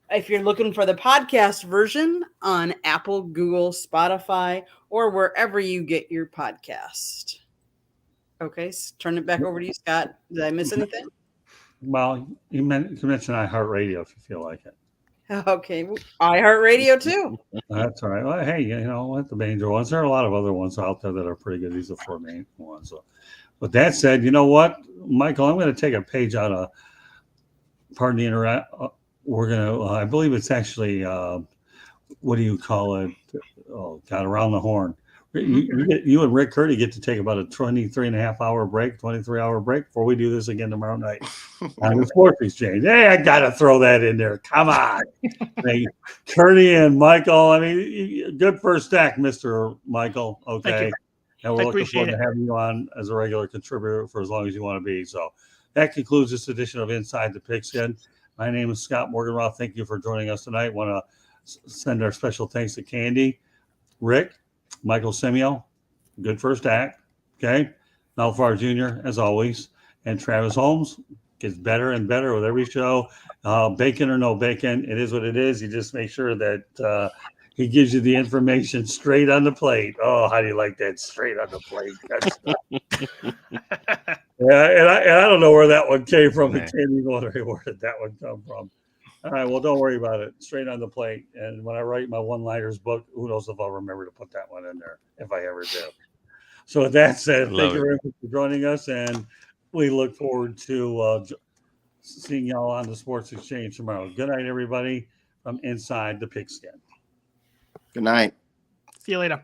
if you're looking for the podcast version, on Apple, Google, Spotify, or wherever you get your podcast. Okay, so turn it back over to you, Scott. Did I miss anything? Well, you mentioned iHeartRadio if you feel like it. Okay, iHeartRadio too. That's all right. Well, hey, the major ones. There are a lot of other ones out there that are pretty good. These are 4 main ones. So, with that said, you know what, Michael, I'm going to take a page out of, pardon the internet. We're going to, I believe it's actually, what do you call it? Oh, God, around the horn. You and Rick Curdy get to take about a 23-hour break before we do this again tomorrow night on the Sports Exchange. Hey, I got to throw that in there. Come on. Hey, Curdy and Michael, I mean, good first act, Mr. Michael. Okay. And we're looking forward to having you on as a regular contributor for as long as you want to be. So that concludes this edition of Inside the Pigskin. My name is Scott Morganroth. Thank you for joining us tonight. Want to send our special thanks to Candy, Rick, Michael Semio, good first act. Okay. Melfar Jr., as always. And Travis Holmes gets better and better with every show. Bacon or no bacon, it is what it is. You just make sure that he gives you the information straight on the plate. Oh, how do you like that? Straight on the plate. Yeah, and I don't know where that one came from. I can't even wonder where did that one come from. All right, well, don't worry about it. Straight on the plate. And when I write my one-liners book, who knows if I'll remember to put that one in there, if I ever do. So with that said, thank you very much for joining us, and we look forward to seeing y'all on the Sports Exchange tomorrow. Good night, everybody, from Inside the Pigskin. Good night. See you later.